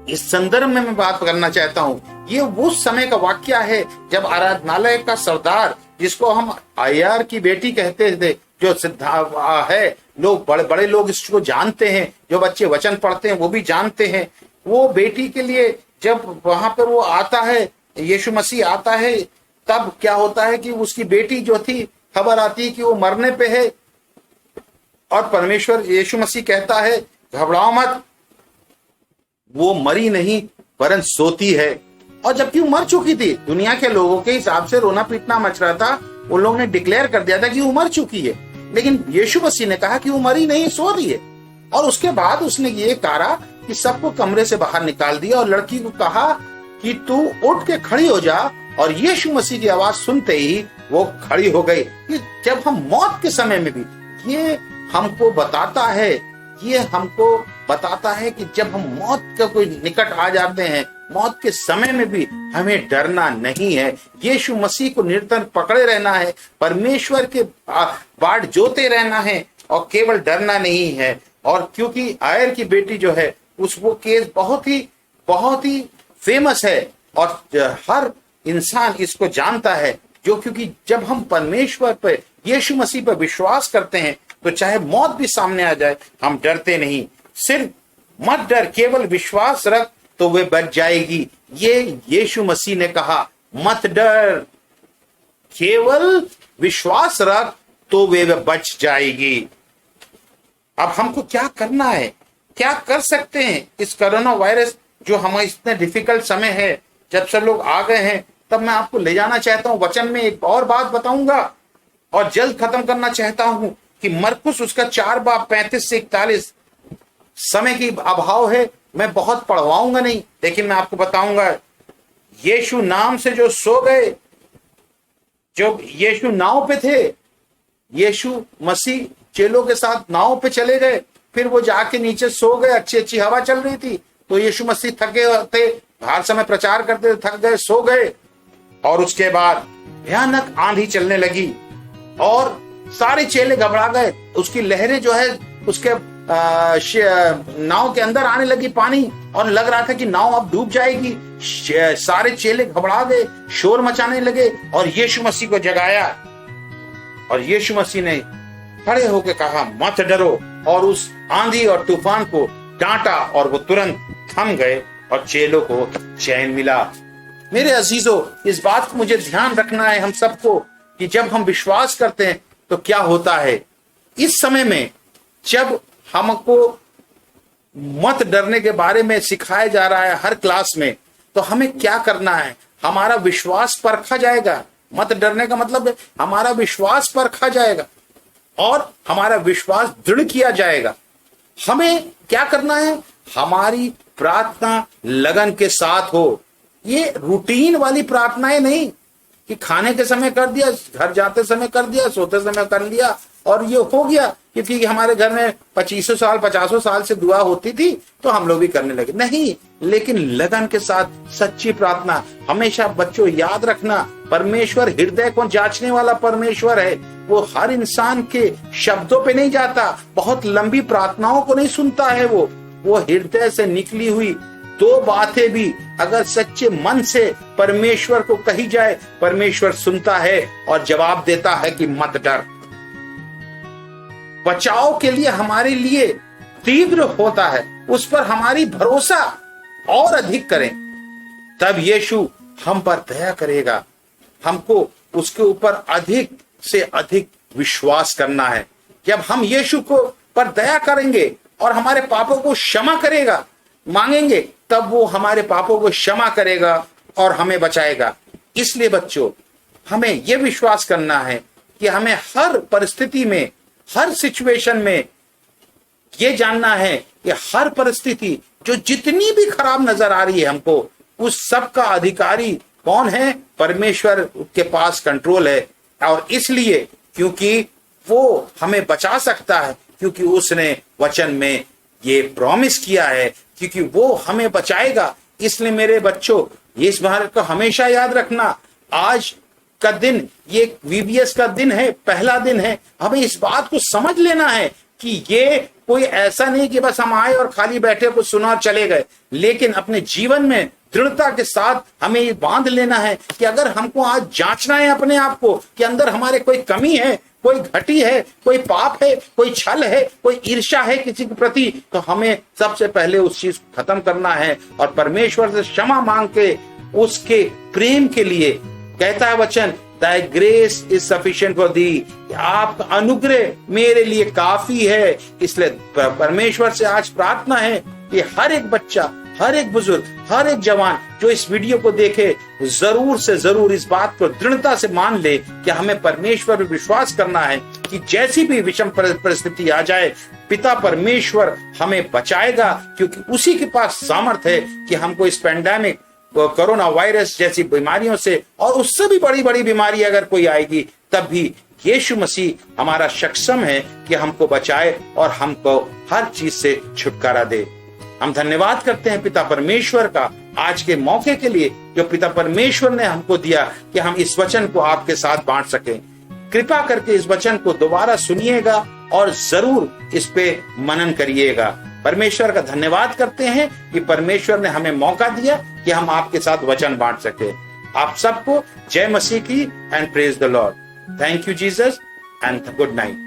[SPEAKER 3] इस संदर्भ में मैं बात करना चाहता हूं, ये वो समय का वाक्य है जब आराधनालय का सरदार, जिसको हम आयार की बेटी कहते थे, जो सिद्धा है, लोग बड़े बड़े लोग इसको जानते हैं, जो बच्चे वचन पढ़ते हैं वो भी जानते हैं। वो बेटी के लिए जब वहां पर वो आता है, यीशु मसीह आता है, तब क्या होता है कि उसकी बेटी जो थी, खबर आती है कि वो मरने पे है, और परमेश्वर यीशु मसीह कहता है घबराओ मत, वो मरी नहीं वरन सोती है। और जबकि वो मर चुकी थी, दुनिया के लोगों के हिसाब से रोना पीटना मच रहा था, उन लोगों ने डिक्लेयर कर दिया था कि वो मर चुकी है, लेकिन यीशु मसीह ने कहा कि वो मरी नहीं, सो रही है। और उसके बाद उसने ये कहा कि सबको कमरे से बाहर निकाल दिया और लड़की को कहा कि तू उठ के खड़ी हो जा, और यीशु मसीह की आवाज सुनते ही वो खड़ी हो गई। कि जब हम मौत के समय में भी, ये हमको बताता है, ये हमको बताता है कि जब हम मौत का कोई निकट आ जाते हैं, मौत के समय में भी हमें डरना नहीं है। यीशु मसीह को निरंतर पकड़े रहना है, परमेश्वर के बाट जोते रहना है, और केवल डरना नहीं है। और क्योंकि आयर की बेटी जो है, वो केस बहुत ही फेमस है, और हर इंसान इसको जानता है, जो क्योंकि जब हम परमेश्वर पर, यीशु मसीह पर विश्वास करते हैं, तो चाहे मौत भी सामने आ जाए, हम डरते नहीं। सिर्फ मत डर, केवल विश्वास रख तो वे बच जाएगी। ये यीशु मसीह ने कहा, मत डर, केवल विश्वास रख तो वे बच जाएगी। अब हमको क्या करना है, क्या कर सकते हैं इस कोरोना वायरस जो हमें इतने डिफिकल्ट समय है, जब सब लोग आ गए हैं, तब मैं आपको ले जाना चाहता हूं वचन में। एक और बात बताऊंगा और जल्द खत्म करना चाहता हूं कि मरकुस उसका 4 बाब 35 से 41, समय की अभाव है, मैं बहुत पढ़वाऊंगा नहीं, लेकिन मैं आपको बताऊंगा, यीशु नाम से जो सो गए, जब यीशु नाव पे थे, यीशु मसीह चेलों के साथ नाव पे चले गए, फिर वो जाके नीचे सो गए, अच्छी हवा चल रही थी, तो यीशु मसीह थके थे, हर समय प्रचार करते थे, थक गए, सो गए, और उसके बाद भयानक आंधी चलने लगी और सारे चेले घबरा गए। उसकी लहरें जो है उसके नाव के अंदर आने लगी पानी, और लग रहा था कि नाव अब डूब जाएगी। सारे चेले घबरा गए, शोर मचाने लगे और यीशु मसीह को जगाया, और यीशु मसीह ने खड़े होकर कहा मत डरो, और उस आंधी और तूफान को डांटा और वो तुरंत थम गए और चेलों को चैन मिला। मेरे अजीजों, इस बात को मुझे ध्यान रखना है हम सबको कि जब हम विश्वास करते हैं तो क्या होता है। इस समय में जब हमको मत डरने के बारे में सिखाया जा रहा है हर क्लास में, तो हमें क्या करना है, हमारा विश्वास परखा जाएगा। मत डरने का मतलब है हमारा विश्वास परखा जाएगा और हमारा विश्वास दृढ़ किया जाएगा। हमें क्या करना है, हमारी प्रार्थना लगन के साथ हो। ये रूटीन वाली प्रार्थनाएं नहीं कि खाने के समय कर दिया, घर जाते समय कर दिया, सोते समय कर लिया और ये हो गया, क्योंकि हमारे घर में 25 साल 50 साल से दुआ होती थी तो हम लोग भी करने लगे। नहीं, लेकिन लगन के साथ सच्ची प्रार्थना। हमेशा बच्चों याद रखना, परमेश्वर हृदय को जांचने वाला परमेश्वर है। वो हर इंसान के शब्दों पे नहीं जाता, बहुत लंबी प्रार्थनाओं को नहीं सुनता है। वो हृदय से निकली हुई 2 बातें भी अगर सच्चे मन से परमेश्वर को कही जाए, परमेश्वर सुनता है और जवाब देता है कि मत डर। बचाव के लिए हमारे लिए तीव्र होता है, उस पर हमारी भरोसा और अधिक करें, तब यीशु हम पर दया करेगा। हमको उसके ऊपर अधिक से अधिक विश्वास करना है। जब हम यीशु को पर दया करेंगे और हमारे पापों को क्षमा करेगा, मांगेंगे, तब वो हमारे पापों को क्षमा करेगा और हमें बचाएगा। इसलिए बच्चों, हमें यह विश्वास करना है कि हमें हर परिस्थिति में, हर सिचुएशन में ये जानना है कि हर परिस्थिति जो जितनी भी खराब नजर आ रही है हमको, उस सब का अधिकारी कौन है? परमेश्वर के पास कंट्रोल है। और इसलिए क्योंकि वो हमें बचा सकता है, क्योंकि उसने वचन में ये प्रॉमिस किया है, क्योंकि वो हमें बचाएगा। इसलिए मेरे बच्चों, इस बात को हमेशा याद रखना, आज का दिन ये VBS का दिन है, पहला दिन है। हमें इस बात को समझ लेना है कि ये कोई ऐसा नहीं कि बस हम आए और खाली बैठे कुछ सुना और चले गए, लेकिन अपने जीवन में दृढ़ता के साथ हमें ये बांध लेना है कि अगर हमको आज जांचना है अपने आप को कि अंदर हमारे कोई कमी है, कोई घटी है, कोई पाप है, कोई छल है, कोई ईर्ष्या है किसी के प्रति, तो हमें सबसे पहले उस चीज को खत्म करना है और परमेश्वर से क्षमा मांग के उसके प्रेम के लिए कहता है वचन, Thy grace is sufficient for thee। आपका अनुग्रह मेरे लिए काफी है। इसलिए परमेश्वर से आज प्रार्थना है कि हर एक बच्चा, हर एक बुजुर्ग, हर एक जवान जो इस वीडियो को देखे, जरूर से जरूर इस बात को दृढ़ता से मान ले कि हमें परमेश्वर पर विश्वास करना है कि जैसी भी विषम परिस्थिति आ जाए, पिता परमेश्वर हमें बचाएगा, क्योंकि उसी के पास सामर्थ्य है कि हमको इस पैंडेमिक, कोरोना वायरस जैसी बीमारियों से, और उससे भी बड़ी बड़ी बीमारी अगर कोई आएगी, तब भी यीशु मसीह हमारा सक्षम है कि हमको बचाए और हमको हर चीज से छुटकारा दे। हम धन्यवाद करते हैं पिता परमेश्वर का आज के मौके के लिए, जो पिता परमेश्वर ने हमको दिया कि हम इस वचन को आपके साथ बांट सकें। कृपा करके इस वचन को दोबारा सुनिएगा और जरूर इस पे मनन करिएगा। परमेश्वर का धन्यवाद करते हैं कि परमेश्वर ने हमें मौका दिया कि हम आपके साथ वचन बांट सके। आप सबको जय मसीह की and praise the Lord. Thank you Jesus and good night.